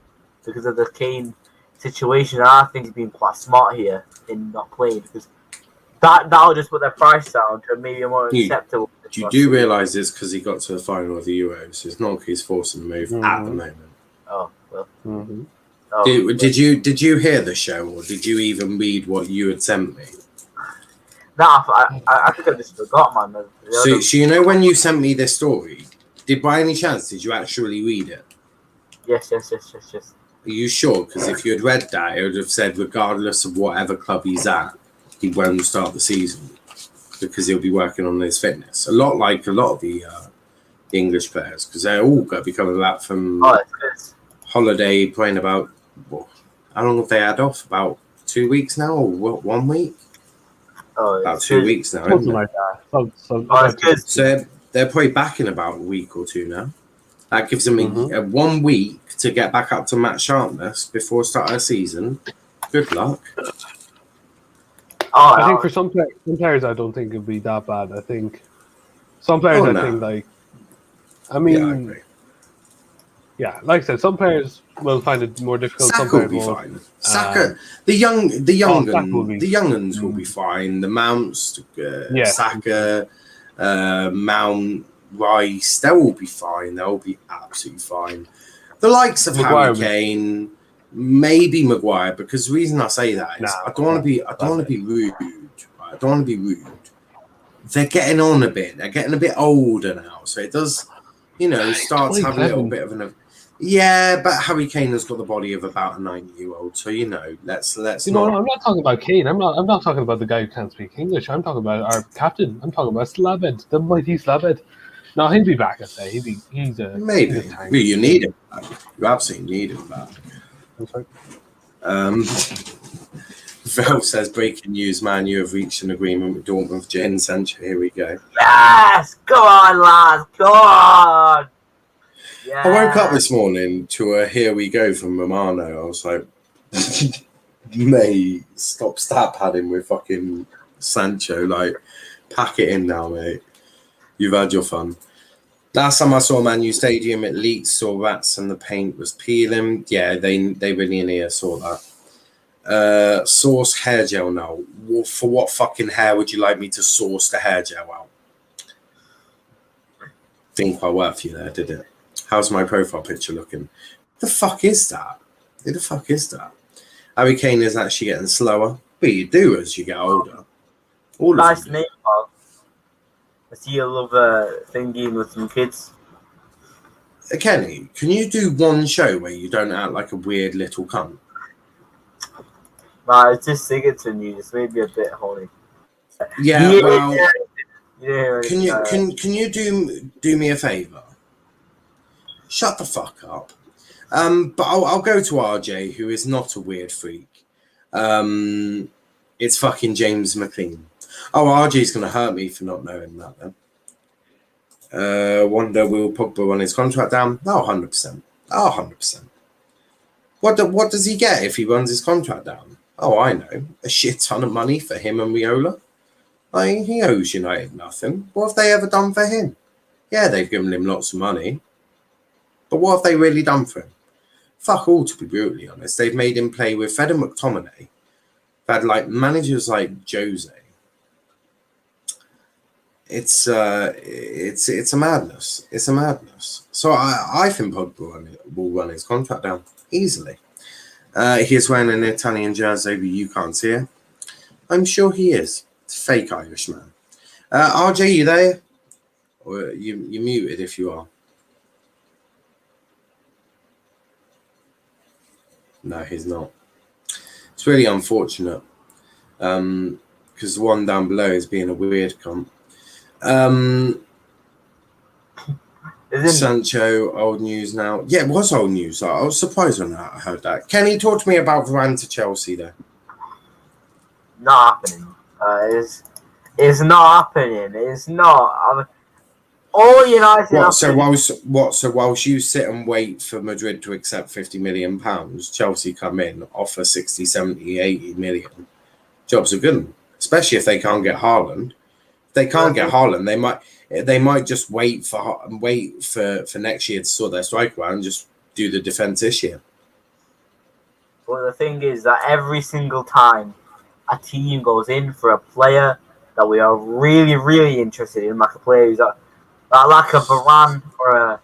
because of the Kane situation. And I think he's been quite smart here in not playing, because that'll just put their price down to maybe a more acceptable. You do realise this because he got to the final of the Euros. It's not like he's forcing the move at the moment. Oh, well. Mm-hmm. Oh, Did you hear the show, or did you even read what you had sent me? Nah, I think I just forgot, man. So you know when you sent me this story, by any chance did you actually read it? Yes. Are you sure? Because if you had read that, it would have said regardless of whatever club he's at, he won't start the season because he'll be working on his fitness. A lot like a lot of the English players, because they're all going to be coming back from holiday, playing about, how long have they had off? About 2 weeks now, or 1 week? About 2 weeks now, Something like that. So they're probably back in about a week or two now. That gives them a 1 week to get back up to match sharpness before starting a season. Good luck. I think for some players, I don't think it'd be that bad. I think some players, think like, I mean, like I said, some players will find it more difficult. Saka will be fine. Saka, the younguns will be fine. The Mounts, Saka, Mount, Rice, they'll all be fine. They'll be absolutely fine. The likes of Harry Kane, maybe Maguire, because the reason I say that is I don't want to be rude. Right? I don't want to be rude. They're getting on a bit. They're getting a bit older now, so it does, start to have a little bit of an. Yeah, but Harry Kane has got the body of about a 90-year-old, so let's. I'm not talking about Kane. I'm not talking about the guy who can't speak English. I'm talking about our captain. I'm talking about Slabhead, the mighty Slabhead. No, he'll be back. I say he's a maybe. He's a tank. You need him back. You absolutely need him back. That's right. Vel says, breaking news, man, you have reached an agreement with Dortmund for Jadon Sancho. Here we go. Yes! Go on, lads! Go on! Yeah. I woke up this morning to a here we go from Romano. I was like, mate, stop stat padding with fucking Sancho. Like, pack it in now, mate. You've had your fun. Last time I saw Man U Stadium, it leaked, saw rats and the paint was peeling. Yeah, they really in here saw that. Source hair gel now. For what fucking hair would you like me to source the hair gel out? Didn't quite work for you there, did it? How's my profile picture looking? The fuck is that? Who the fuck is that? Harry Kane is actually getting slower. But you do as you get older. All nice name, Bob. I see you love thingy with some kids. Kenny, can you do one show where you don't act like a weird little cunt? Nah, it's just singing to you. Just maybe a bit horny. Yeah, well, can you do me a favour? Shut the fuck up. But I'll go to RJ, who is not a weird freak. It's fucking James Mccain. Oh, RJ's going to hurt me for not knowing that then. Wonder, will Pogba run his contract down? Oh, 100%. Oh, 100%. What does he get if he runs his contract down? Oh, I know. A shit ton of money for him and Viola. He owes United nothing. What have they ever done for him? Yeah, they've given him lots of money. But what have they really done for him? Fuck all, to be brutally honest. They've made him play with Fed and McTominay. They've had managers like Jose. It's a madness. It's a madness. So I think Pogba will run his contract down easily. He is wearing an Italian jersey, but you can't see it. I'm sure he is. It's a fake Irishman. RJ, you there? Or you're muted if you are. No, he's not. It's really unfortunate. Because the one down below is being a weird cunt. Sancho, old news now. Yeah, it was old news. I was surprised when I heard that. Kenny, talk to me about Varane to Chelsea there. Not happening. It's not happening. It's not. All United. So whilst you sit and wait for Madrid to accept £50 million, Chelsea come in, offer 60, 70, 80 million. Jobs are good, especially if they can't get Haaland. If they can't get Haaland, they might just wait for next year to sort their striker out and just do the defence this year. But the thing is that every single time a team goes in for a player that we are really, really interested in, like a player who's like a Varane or a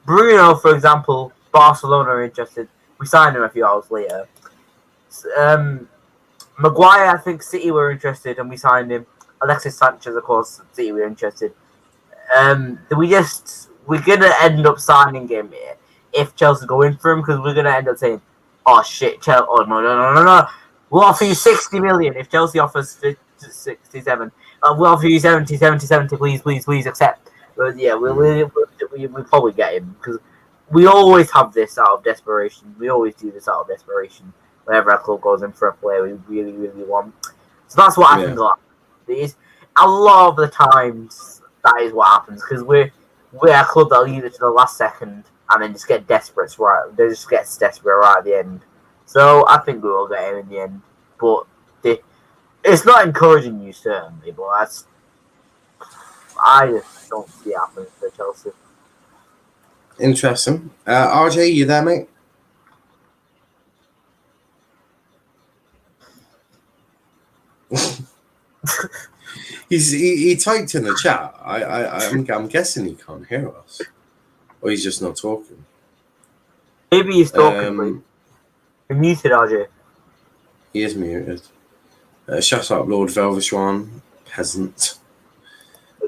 Bruno, for example, Barcelona are interested. We signed him a few hours later. Maguire, I think City were interested, and we signed him. Alexis Sanchez, of course, City were interested. We're gonna end up signing him if Chelsea go in for him, because we're gonna end up saying, "Oh shit, Chelsea! Oh no! We'll offer you 60 million if Chelsea offers 67. We'll offer you 70, please accept." But yeah, we'll probably get him, because we always have this out of desperation. We always do this out of desperation whenever our club goes in for a player we really, really want. So that's what I think a lot of the times that is what happens, because we're a club that leave it to the last second and then just get desperate right. They just get desperate right at the end. So I think we will get him in the end, but it's not encouraging you certainly. But I just don't see it happening for Chelsea. Interesting. RJ, you there, mate? He typed in the chat. I'm guessing he can't hear us, or he's just not talking. Maybe he's talking. You're muted, RJ. He is muted. Shut up, Lord Velvishwan, peasant.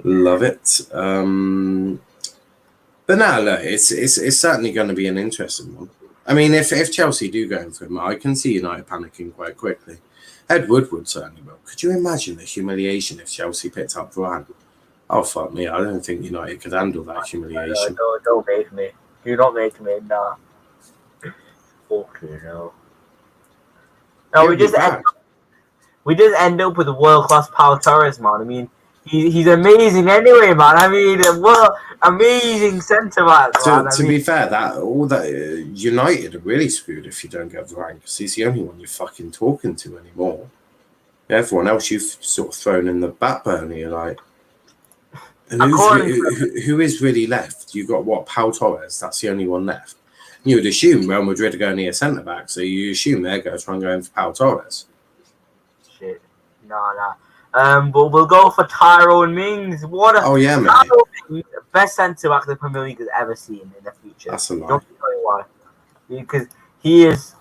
Love it. But no, look, it's certainly going to be an interesting one. I mean, if Chelsea do go in for him, I can see United panicking quite quickly. Ed Woodward certainly will. Could you imagine the humiliation if Chelsea picked up Varane? Oh, fuck me. I don't think United could handle that humiliation. No, don't make me. Do not make me. Nah. Fucking hell. No, we just end up with a world-class Pau Torres, man. I mean, he's amazing anyway, man. I mean, amazing centre-back, man. To be fair, that United are really screwed if you don't get Varane, because he's the only one you're fucking talking to anymore. Everyone else you've sort of thrown in the back burner. You're like, and who is really left? You've got Pau Torres. That's the only one left. You would assume Real Madrid are going to need a centre back, so you assume they're going to try and go in for Pau Torres. Shit, no. But we'll go for Tyrone Mings. Mate. Best centre back the Premier League has ever seen in the future. That's a lie. Don't tell you why. Because he is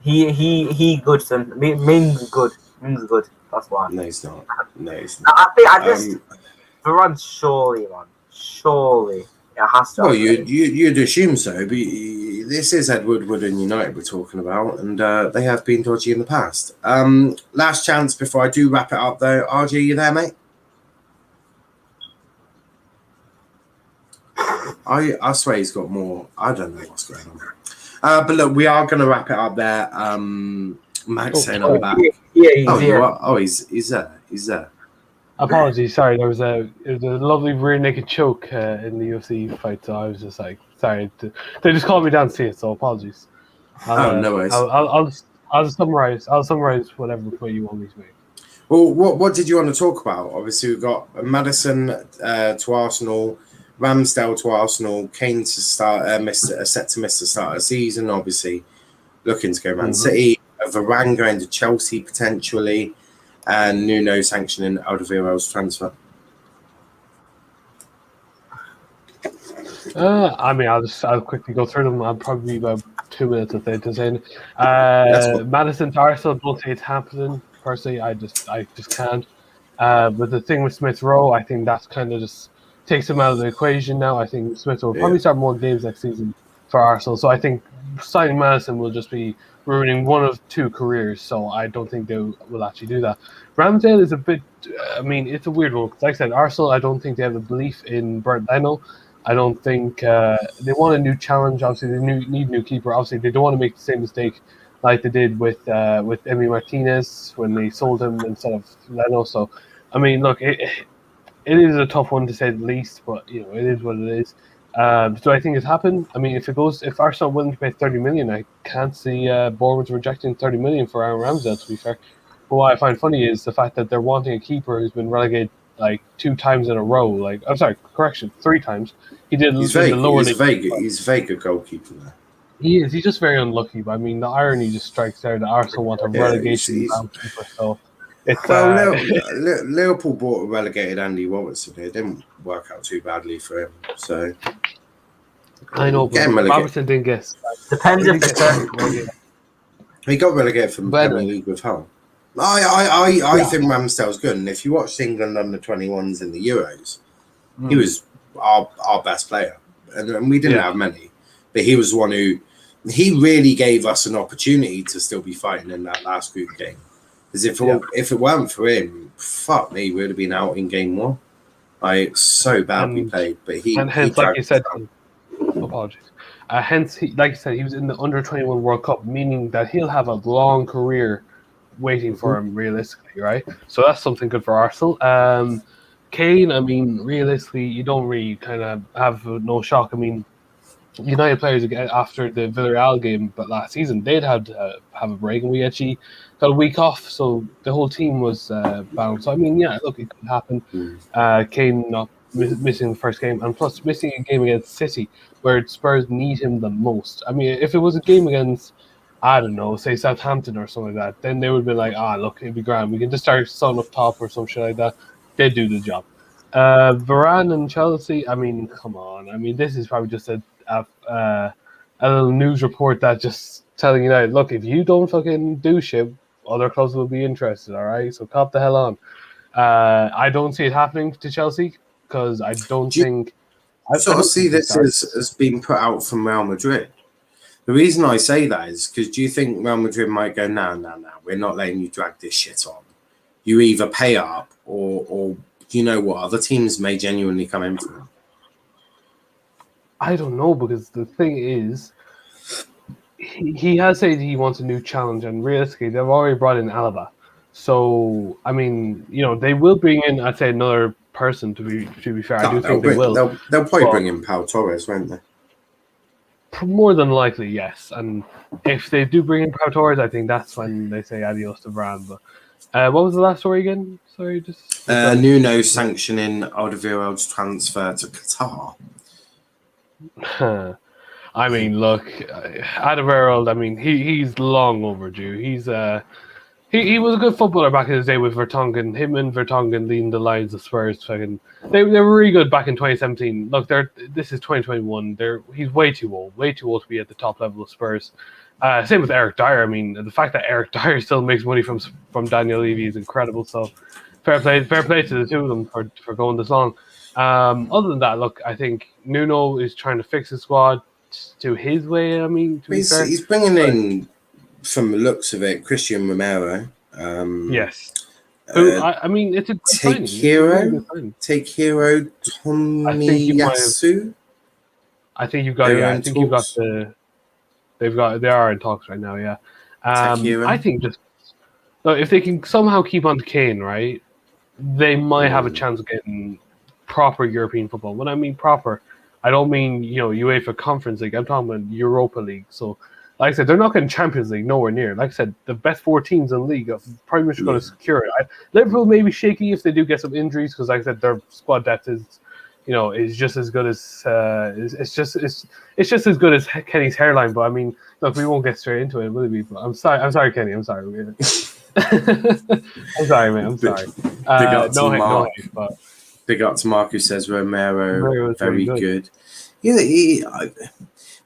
good. Mings is good. Mings is good. That's why. No, he's not. Varane, surely, man. Surely. It has to. Well, you'd assume so, but this is Ed Woodward and United we're talking about, and they have been dodgy in the past. Last chance before I do wrap it up, though. RJ, you there, mate? I swear he's got more. I don't know what's going on. But look, we are going to wrap it up there. Max saying I'm back. Yeah, he's there. He's there. Apologies, sorry. There was a lovely rear naked choke in the UFC fight, so I was just like, sorry. They just called me down to see it, so apologies. No worries. I'll summarize. I'll summarize whatever point you want me to make. Well, what did you want to talk about? Obviously, we've got Maddison to Arsenal, Ramsdale to Arsenal, Kane to start set to miss the start of the season. Obviously, looking to go Man City. Varane going to Chelsea potentially. And Nuno sanctioning Alderweireld's transfer. I mean, I'll quickly go through them. I'll probably be about 2 minutes if they're saying. Maddison to Arsenal, don't say it's happening. Personally, I just can't. But the thing with Smith Rowe, I think that's kind of just takes him out of the equation now. I think Smith will probably start more games next season for Arsenal. So I think signing Maddison will just be ruining one of two careers, so I don't think they will actually do that. Ramsdale is a bit, I mean, it's a weird one. Because like I said, Arsenal, I don't think they have a belief in Bernd Leno. I don't think they want a new challenge. Obviously, they need a new keeper. Obviously, they don't want to make the same mistake like they did with Emi Martinez when they sold him instead of Leno. So, I mean, look, it is a tough one to say the least, but you know, it is what it is. Do I think it's happened? I mean, if Arsenal are willing to pay 30 million, I can't see Bournemouth rejecting 30 million for Aaron Ramsdale, to be fair. But what I find funny is the fact that they're wanting a keeper who's been relegated like 2 times in a row. Like, I'm sorry, correction, 3 times. He did. He's Vega goalkeeper there. He is. He's just very unlucky. But I mean, the irony just strikes there that Arsenal want a relegation keeper. So it's Liverpool bought a relegated Andy Robertson. It didn't work out too badly for him. So I know, but Getting relegated. Robertson didn't get. Depends if the current. He got relegated from the But Premier League with Hull. I Yeah. think Ramsdale's good, and if you watched England under 21s in the Euros, he was our best player, and we didn't have many, but he was one who he really gave us an opportunity to still be fighting in that last group game. Because if it weren't for him, fuck me, we would have been out in game one. So bad we played, but hence, like you said, apologies. Hence, like you said, he was in the under 21 World Cup, meaning that he'll have a long career waiting for him, realistically, right? So that's something good for Arsenal. Kane, I mean, realistically, you don't really kind of have no shock. I mean, United players after the Villarreal game, but last season they'd had to have a break, and we actually got a week off, so the whole team was bound. So I mean, yeah, look, it could happen. Kane not missing the first game, and plus missing a game against City, where Spurs need him the most. I mean, if it was a game against, I don't know, say Southampton or something like that, then they would be like, look, it'd be grand. We can just start Son up top or some shit like that. They'd do the job. Varane and Chelsea, I mean, come on. I mean, this is probably just a little news report that just telling you that, look, if you don't fucking do shit, other clubs will be interested, all right? So cop the hell on. I don't see it happening to Chelsea because I don't think... I sort of see this as being put out from Real Madrid. The reason I say that is because do you think Real Madrid might go, no, we're not letting you drag this shit on. You either pay up or you know what, other teams may genuinely come in for them. I don't know, because the thing is, he has said he wants a new challenge, and realistically, they've already brought in Alaba. So, I mean, they will bring in, I'd say, another person, to be fair. I do think they will. They'll probably bring in Pau Torres, won't they? More than likely, yes. And if they do bring in Pau Torres, I think that's when they say adios to Varane. But what was the last story again? Sorry, just... Nuno sanctioning Alderweireld's transfer to Qatar. I mean, look, Alderweireld, I mean, he's long overdue. He was a good footballer back in his day with Vertonghen. Him and Vertonghen leading the lines of Spurs. They were really good back in 2017. Look, this is 2021. He's way too old to be at the top level of Spurs. Same with Eric Dier. I mean, the fact that Eric Dier still makes money from Daniel Levy is incredible. So fair play to the two of them for going this long. Other than that, look, I think Nuno is trying to fix his squad to his way. I mean, he's bringing in, from the looks of it, Christian Romero. Yes. I mean, it's a good Take Hero Tomiyasu. I think you've got. Yeah, I think you've got the. They are in talks right now. Yeah. I think just if they can somehow keep on to Kane, right, they might have a chance of getting proper European football. When I mean proper, I don't mean UEFA Conference League. I'm talking about Europa League. So, like I said, they're not getting Champions League, nowhere near. Like I said, the best 4 teams in the league are pretty much going to secure it. Liverpool may be shaky if they do get some injuries, because, like I said, their squad depth is just as good as it's just as good as Kenny's hairline. But I mean, look, we won't get straight into it, will we? But I'm sorry, Kenny. I'm sorry. I'm sorry, man. I'm sorry. No hate, but. Big up to Mark, who says Romero very good. Yeah, he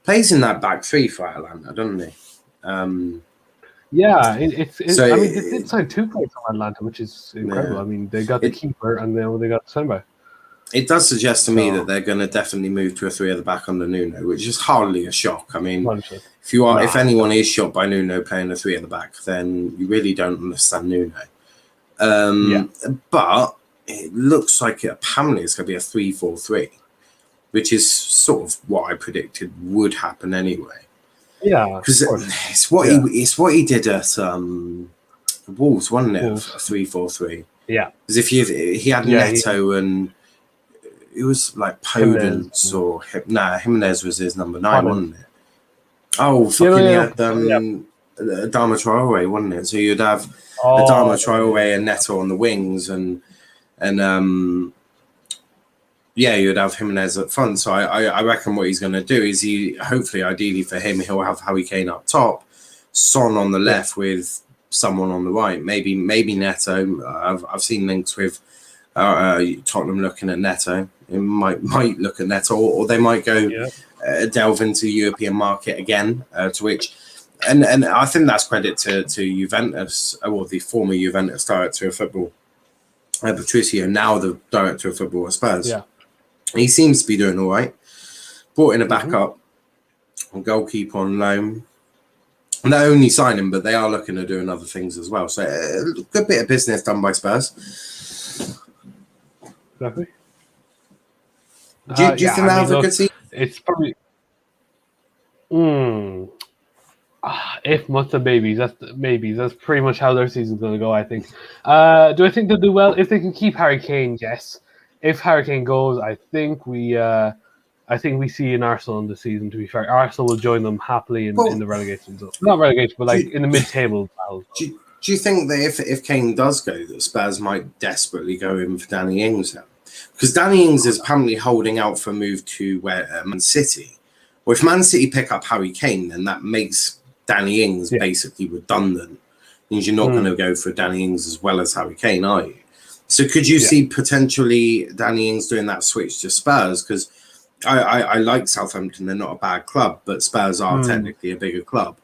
plays in that back three for Atlanta, doesn't he? Yeah, I mean, they did sign 2 players from Atlanta, which is incredible. Yeah. I mean, they got the keeper and they got the centre back. It does suggest to me that they're going to definitely move to a 3 at the back under Nuno, which is hardly a shock. I mean, if anyone is shocked by Nuno playing a 3 at the back, then you really don't understand Nuno. But it looks like apparently it's going to be a 3-4-3, which is sort of what I predicted would happen anyway. Yeah, because it's what he did at Wolves, wasn't it? Wolves. A 3-4-3. Yeah, because if he had Neto and it was like Podence or Jimenez was his number 9, wasn't it? Oh, fucking he had Adama Traore, wasn't it? So you'd have Adama Traore and Neto on the wings and you'd have Jimenez up front. So I reckon what he's going to do is hopefully, ideally for him, he'll have Harry Kane up top, Son on the left with someone on the right. Maybe Neto. I've seen links with Tottenham looking at Neto. It might look at Neto, or they might go delve into the European market again, to which, and I think that's credit to Juventus, or the former Juventus director of football, Patricio, now the director of football at Spurs. Yeah. He seems to be doing all right. Brought in a backup, a goalkeeper on loan. Not only signing, but they are looking to doing other things as well. So a good bit of business done by Spurs. Exactly. Do you think they have a good season? It's probably. If Mutta babies, that's pretty much how their season's going to go, I think. Do I think they'll do well? If they can keep Harry Kane, yes. If Harry Kane goes, I think we see an Arsenal in the season, to be fair. Arsenal will join them happily in the relegation zone. Not relegation, but like in the mid-table battle. Do you think that if Kane does go, that Spurs might desperately go in for Danny Ings now? Because Danny Ings is apparently holding out for a move to Man City. Well, if Man City pick up Harry Kane, then that makes Danny Ings basically redundant. Means you're not going to go for Danny Ings as well as Harry Kane, are you? So could you see potentially Danny Ings doing that switch to Spurs? Because I like Southampton. They're not a bad club, but Spurs are technically a bigger club.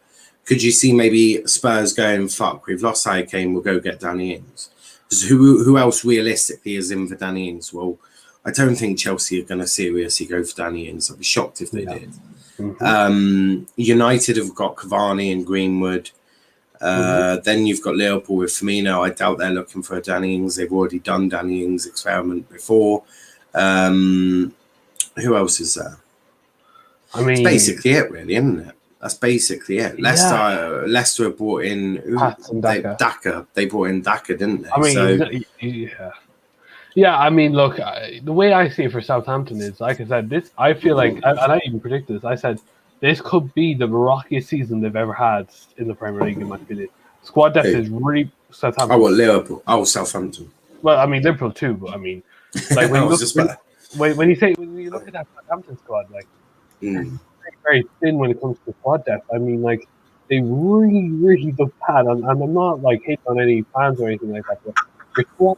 Could you see maybe Spurs going, fuck, we've lost Harry Kane, we'll go get Danny Ings? Because who else realistically is in for Danny Ings? Well, I don't think Chelsea are going to seriously go for Danny Ings. I'd be shocked if they did. United have got Cavani and Greenwood. Then you've got Liverpool with Firmino. I doubt they're looking for a Danny Ings. They've already done Danny Ings' experiment before. Who else is there? I mean, it's basically it, really, isn't it? That's basically it. Leicester brought in Daka. They brought in Daka, didn't they? I mean, yeah. I mean, look, the way I see it for Southampton is, like I said, this. I feel like, and I even predicted this. I said this could be the rockiest season they've ever had in the Premier League, in my opinion. Squad depth is really Southampton. Oh, what, Liverpool? Oh, Southampton. Well, I mean Liverpool too, but I mean, like when you look at that Southampton squad, like very thin when it comes to squad depth. I mean, like they really look bad, and I'm not like hating on any fans or anything like that, but your squad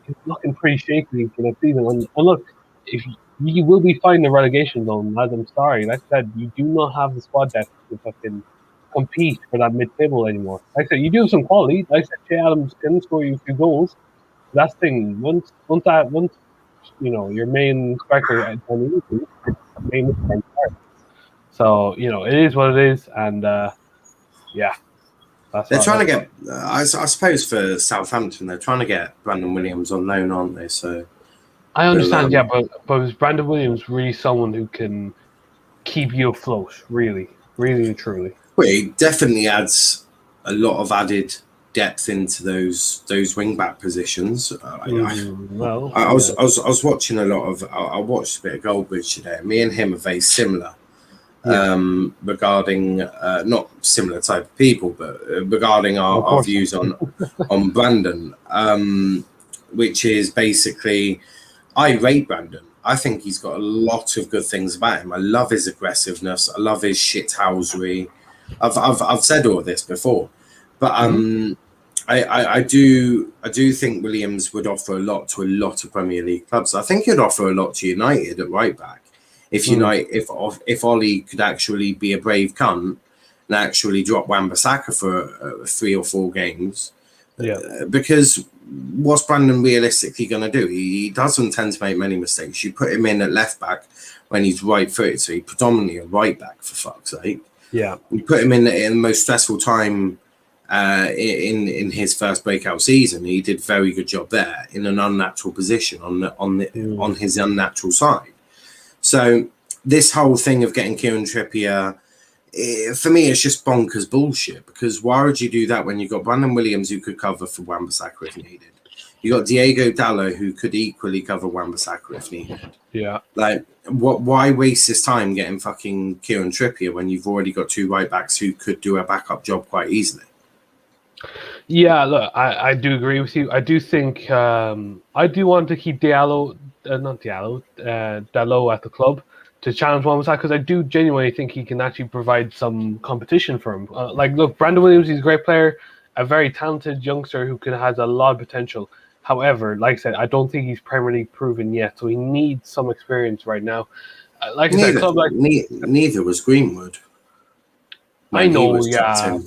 is looking pretty shaky for the season. And look, if you will be fighting the relegation zone, lads, I'm sorry. Like I said, you do not have the squad depth to fucking compete for that mid-table anymore. Like I said, you do have some quality. Like I said, Che Adams can score you a few goals. That's the thing. Once you know your main striker at the main. So, you know, it is what it is, and they're trying to get. I suppose for Southampton, they're trying to get Brandon Williams on loan, aren't they? So I understand, but is Brandon Williams really someone who can keep you afloat? Really and truly. Well, he definitely adds a lot of added depth into those wing back positions. I was watching a lot of. I watched a bit of Goldbridge today. Me and him are very similar. Regarding not similar type of people, but regarding our views on Brandon, which is basically, I rate Brandon. I think he's got a lot of good things about him. I love his aggressiveness. I love his shithousery. I've said all this before, but I do think Williams would offer a lot to a lot of Premier League clubs. I think he'd offer a lot to United at right back. If Ollie could actually be a brave cunt and actually drop Wan-Bissaka for 3 or 4 games, because what's Brandon realistically going to do? He doesn't tend to make many mistakes. You put him in at left back when he's right-footed, so he's predominantly a right back, for fuck's sake. Yeah, you put him in the most stressful time in his first breakout season. He did a very good job there in an unnatural position on his unnatural side. So this whole thing of getting Kieran Trippier, for me, it's just bonkers bullshit. Because why would you do that when you've got Brandon Williams who could cover for Wan-Bissaka if needed? You got Diego Dallo who could equally cover Wan-Bissaka if needed. Yeah. Like, why waste this time getting fucking Kieran Trippier when you've already got 2 right backs who could do a backup job quite easily? Yeah, look, I do agree with you. I do think I do want to keep Dallo at the club to challenge Wan-Bissaka, because I do genuinely think he can actually provide some competition for him. Look, Brandon Williams, he's a great player, a very talented youngster who has a lot of potential. However, like I said, I don't think he's Premier League proven yet, so he needs some experience right now. like I said, club like neither was Greenwood. I know, yeah.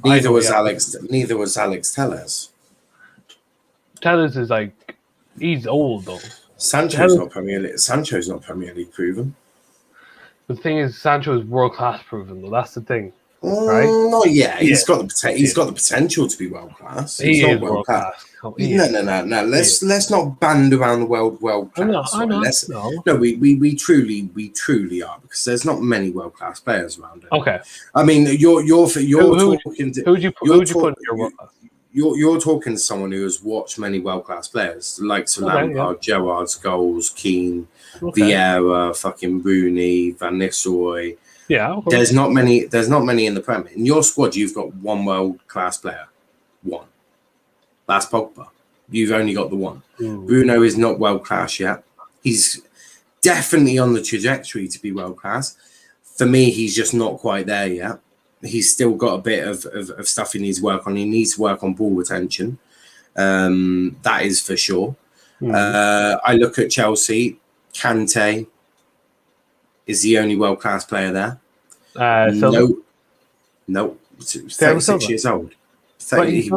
Neither was Alex. Neither was Alex Telles. Telles is like he's old though. Sancho's not Premier League proven. The thing is, Sancho is world class proven though. That's the thing, right? Not yet. He's got the potential to be world class. He's not world class. No. Let's not band around the world class. I know. No, we truly are, because there's not many world class players around it. Okay. I mean, you're talking. Who would you put in your world class? You're talking to someone who has watched many world class players, like Lampard, Gerrard, Scholes, Keane, Vieira, fucking Rooney, Van Nistelrooy. Yeah. There's not many in the Premier. In your squad, you've got one world class player. One. That's Pogba. You've only got the one. Bruno is not world class yet. He's definitely on the trajectory to be world class. For me, he's just not quite there yet. He's still got a bit of stuff he needs to work on. He needs to work on ball retention. That is for sure. I look at Chelsea. Kante is the only world class player there. No, 36 years old. He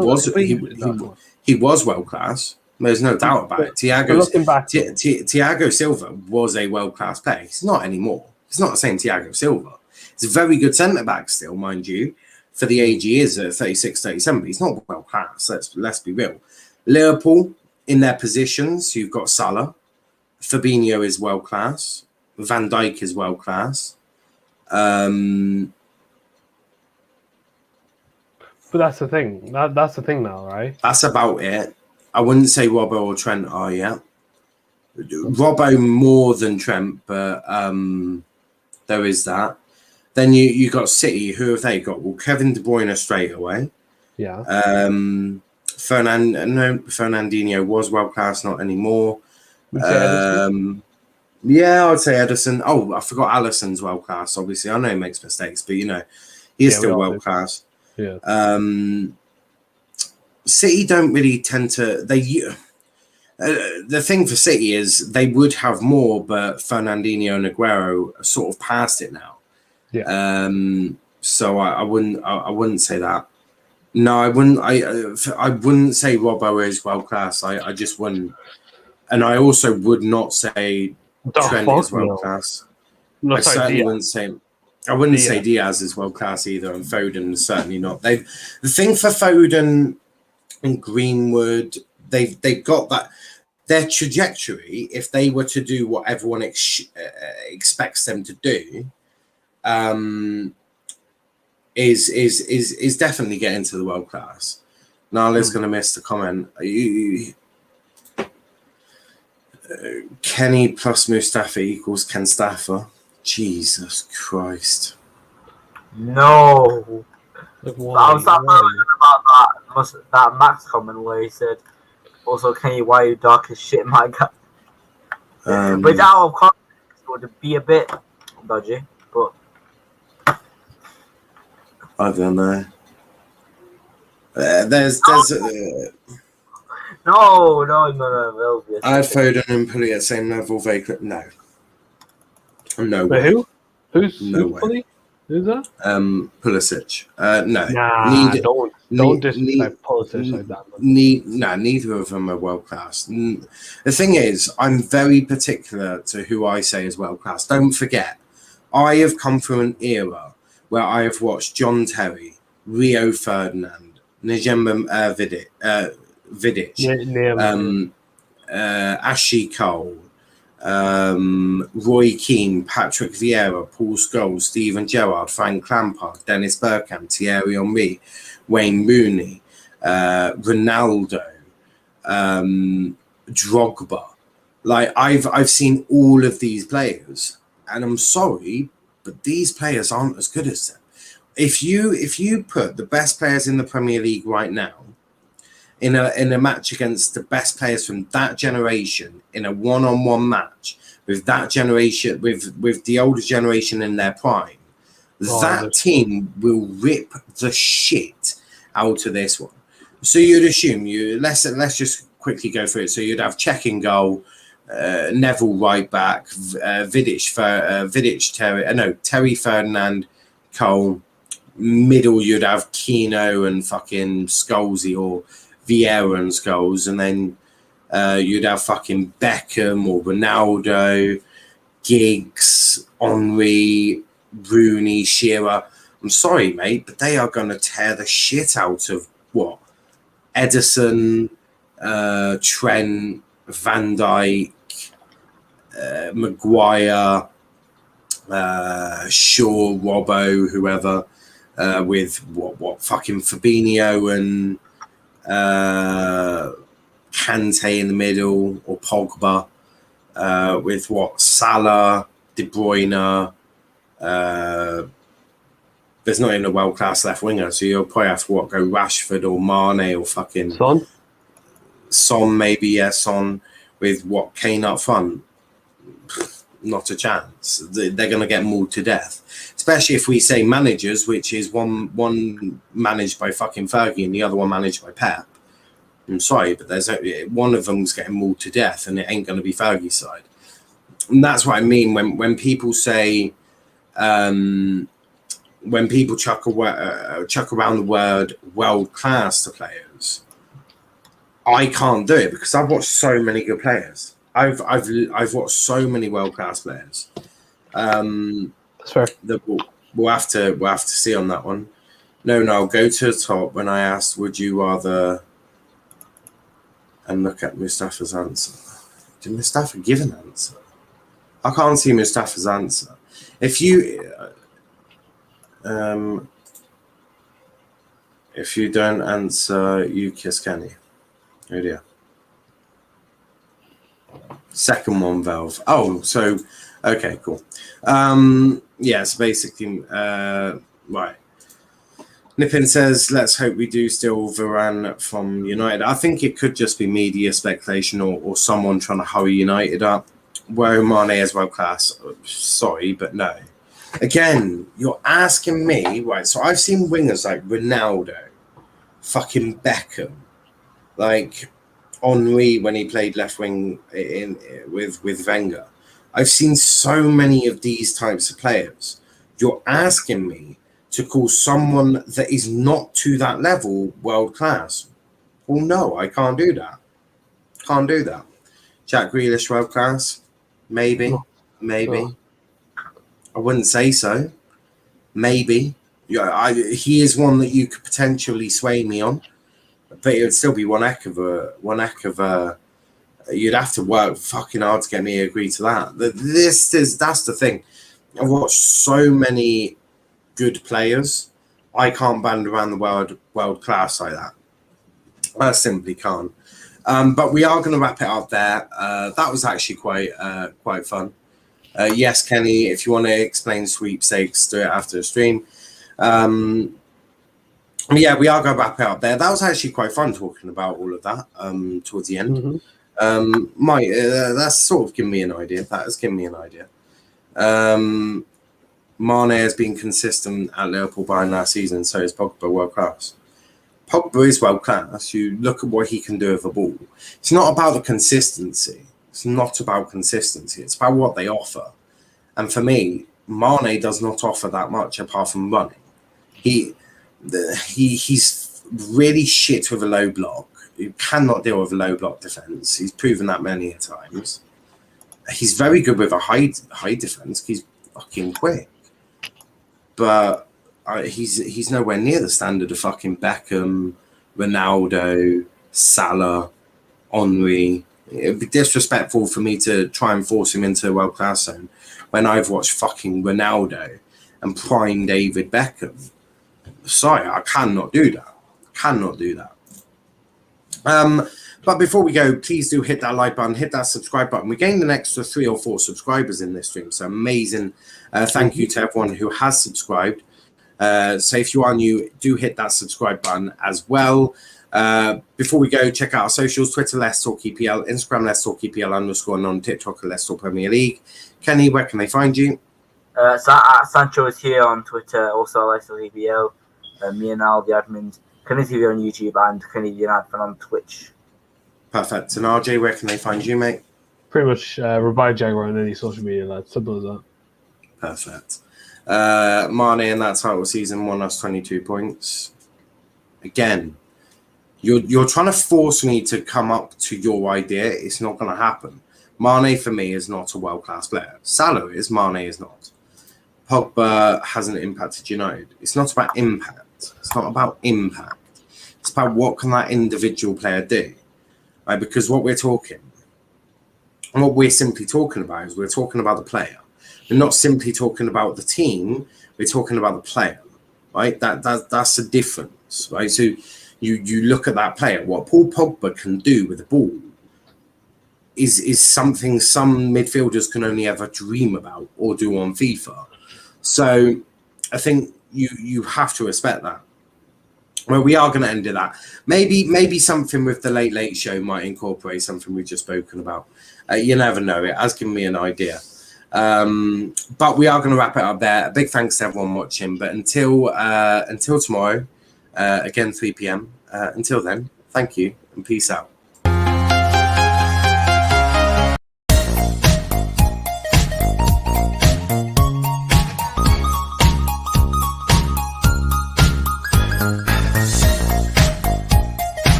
was world class. There's no doubt about it. Thiago Silva was a world class player. He's not anymore. He's not the same Thiago Silva. He's a very good centre back still, mind you, for the age he is at 36, 37. But he's not world class. Let's be real. Liverpool in their positions, you've got Salah. Fabinho is world class. Van Dijk is world class. But that's the thing. That's the thing now, right? That's about it. I wouldn't say Robbo or Trent are yet. Robbo more than Trent, but there is that. Then you got City. Who have they got? Well, Kevin De Bruyne straight away. Yeah. Fernandinho was world class, not anymore. Yeah, I'd say Ederson. Oh, I forgot Alisson's world class. Obviously, I know he makes mistakes, but he is still world class. Yeah. City don't really tend to. The thing for City is they would have more, but Fernandinho and Aguero are sort of past it now. Yeah. So I wouldn't say that. No, I wouldn't. I wouldn't say Robbo is world class. I just wouldn't. And I also would not say Trent is world class. I certainly wouldn't say. I wouldn't say Diaz is world class either, and Foden is certainly not. The thing for Foden and Greenwood, they've got that. Their trajectory, if they were to do what everyone expects them to do, is definitely getting to the world class. Nala's going to miss the comment. Kenny plus Mustafi equals Ken Staffer. Jesus Christ. No. I was about that Max comment where he said, also, Kenny, why are you dark as shit, my guy? But out of context, would be a bit dodgy, but I don't know. There's no. I'd Foden and Pully at the same level. No Wait, way. who? Who's way. Pully? Who's that? Pulisic. No. Don't disrespect Pulisic like that. Neither of them are world class. The thing is, I'm very particular to who I say is world class. Don't forget, I have come through an era where I have watched John Terry, Rio Ferdinand, Njemba Vidic, Ashley Cole, Roy Keane, Patrick Vieira, Paul Scholes, Steven Gerrard, Frank Lampard, Dennis Bergkamp, Thierry Henry, Wayne Rooney, Ronaldo, Drogba. Like I've seen all of these players, and I'm sorry, but these players aren't as good as them. If you put the best players in the Premier League right now in a match against the best players from that generation in a one-on-one match with that generation with the older generation in their prime, that team will rip the shit out of this one. So you'd assume let's just quickly go through it. So you'd have Cech in goal, Neville right back, Terry Ferdinand, Cole. Middle, you'd have Keno and fucking Scholesy or Vieira and Scholes, and then you'd have fucking Beckham or Ronaldo, Giggs, Henry, Rooney, Shearer. I'm sorry, mate, but they are going to tear the shit out of what? Edison, Trent, Van Dijk, Maguire, Shaw, Robbo, whoever, with what fucking Fabinho and Kante in the middle, or Pogba, with what Salah, De Bruyne. There's not even a world-class left winger, so you'll probably have to go Rashford or Mane or fucking Son, maybe, yeah, Son, with what, Kane up front. Not a chance. They're going to get mauled to death, especially if we say managers, which is one managed by fucking Fergie and the other one managed by Pep. I'm sorry, but there's one of them's getting mauled to death, and it ain't going to be Fergie's side. And that's what I mean when people say, when people chuck around the word world class to players. I can't do it because I've watched so many good players. I've watched so many world class players. That's fair. That we'll have to see on that one. No, I'll go to the top when I asked, would you rather, and look at Mustafa's answer. Did Mustafa give an answer? I can't see Mustafa's answer. If you don't answer, you kiss Kenny. Oh dear. Second one, Valve. Oh, so okay, cool. Yeah, so basically, right. Nippin says, let's hope we do steal Varane from United. I think it could just be media speculation or someone trying to hurry United up. Where Mane is world class. Sorry, but no. Again, you're asking me, right? So I've seen wingers like Ronaldo, fucking Beckham, like Henry when he played left wing with Wenger. I've seen so many of these types of players. You're asking me to call someone that is not to that level world class. Well, no, I can't do that. Can't do that. Jack Grealish world class? Maybe. I wouldn't say so. Maybe. Yeah, he is one that you could potentially sway me on, but it would still be one heck of a. You'd have to work fucking hard to get me to agree to that. That's the thing. I've watched so many good players. I can't band around the world class like that. I simply can't. But we are going to wrap it up there. That was actually quite fun. Yes, Kenny, if you want to explain sweepstakes, do it after the stream. Yeah, we are going to wrap it up there. That was actually quite fun talking about all of that towards the end. Mm-hmm. That's sort of given me an idea. That has given me an idea. Mane has been consistent at Liverpool by last season, so is Pogba world class. Pogba is world class. You look at what he can do with the ball. It's not about the consistency. It's not about consistency. It's about what they offer. And for me, Mane does not offer that much apart from running. He's really shit with a low block. He cannot deal with a low block defense. He's proven that many times. He's very good with a high defense. He's fucking quick. But he's nowhere near the standard of fucking Beckham, Ronaldo, Salah, Henry. It would be disrespectful for me to try and force him into a world-class zone when I've watched fucking Ronaldo and prime David Beckham. Sorry, I cannot do that. But before we go, please do hit that like button, hit that subscribe button. We gained an extra 3 or 4 subscribers in this stream, so amazing. Thank you to everyone who has subscribed. So if you are new, do hit that subscribe button as well. Before we go, check out our socials: Twitter, Let's Talk EPL, Instagram, Let's Talk EPL _ and on TikTok, Let's Talk Premier League. Kenny, where can they find you? Sancho is here on Twitter, also Let's Talk EPL. Me and Al, the admins. Kenny TV on YouTube and Kenny the admin on Twitch. Perfect. And RJ, where can they find you, mate? pretty much revive Jaguar on any social media, lads. Simple as that. Perfect. Mane in that title season won us 22 points. Again, you're trying to force me to come up to your idea. It's not going to happen. Mane for me is not a world-class player. Salah is, Mane is not. Pogba hasn't impacted United. It's not about impact. It's not about impact. It's about what can that individual player do. Right? Because what we're simply talking about is we're talking about the player. We're not simply talking about the team. We're talking about the player. Right? That's the difference. Right? So you look at that player. What Paul Pogba can do with the ball is something some midfielders can only ever dream about or do on FIFA. So I think you have to respect that. Well, we are going to end it that. Maybe something with the late show might incorporate something we've just spoken about. You never know. It has given me an idea. But we are going to wrap it up there. A big thanks to everyone watching. But until tomorrow, again 3 p.m. Until then, thank you and peace out.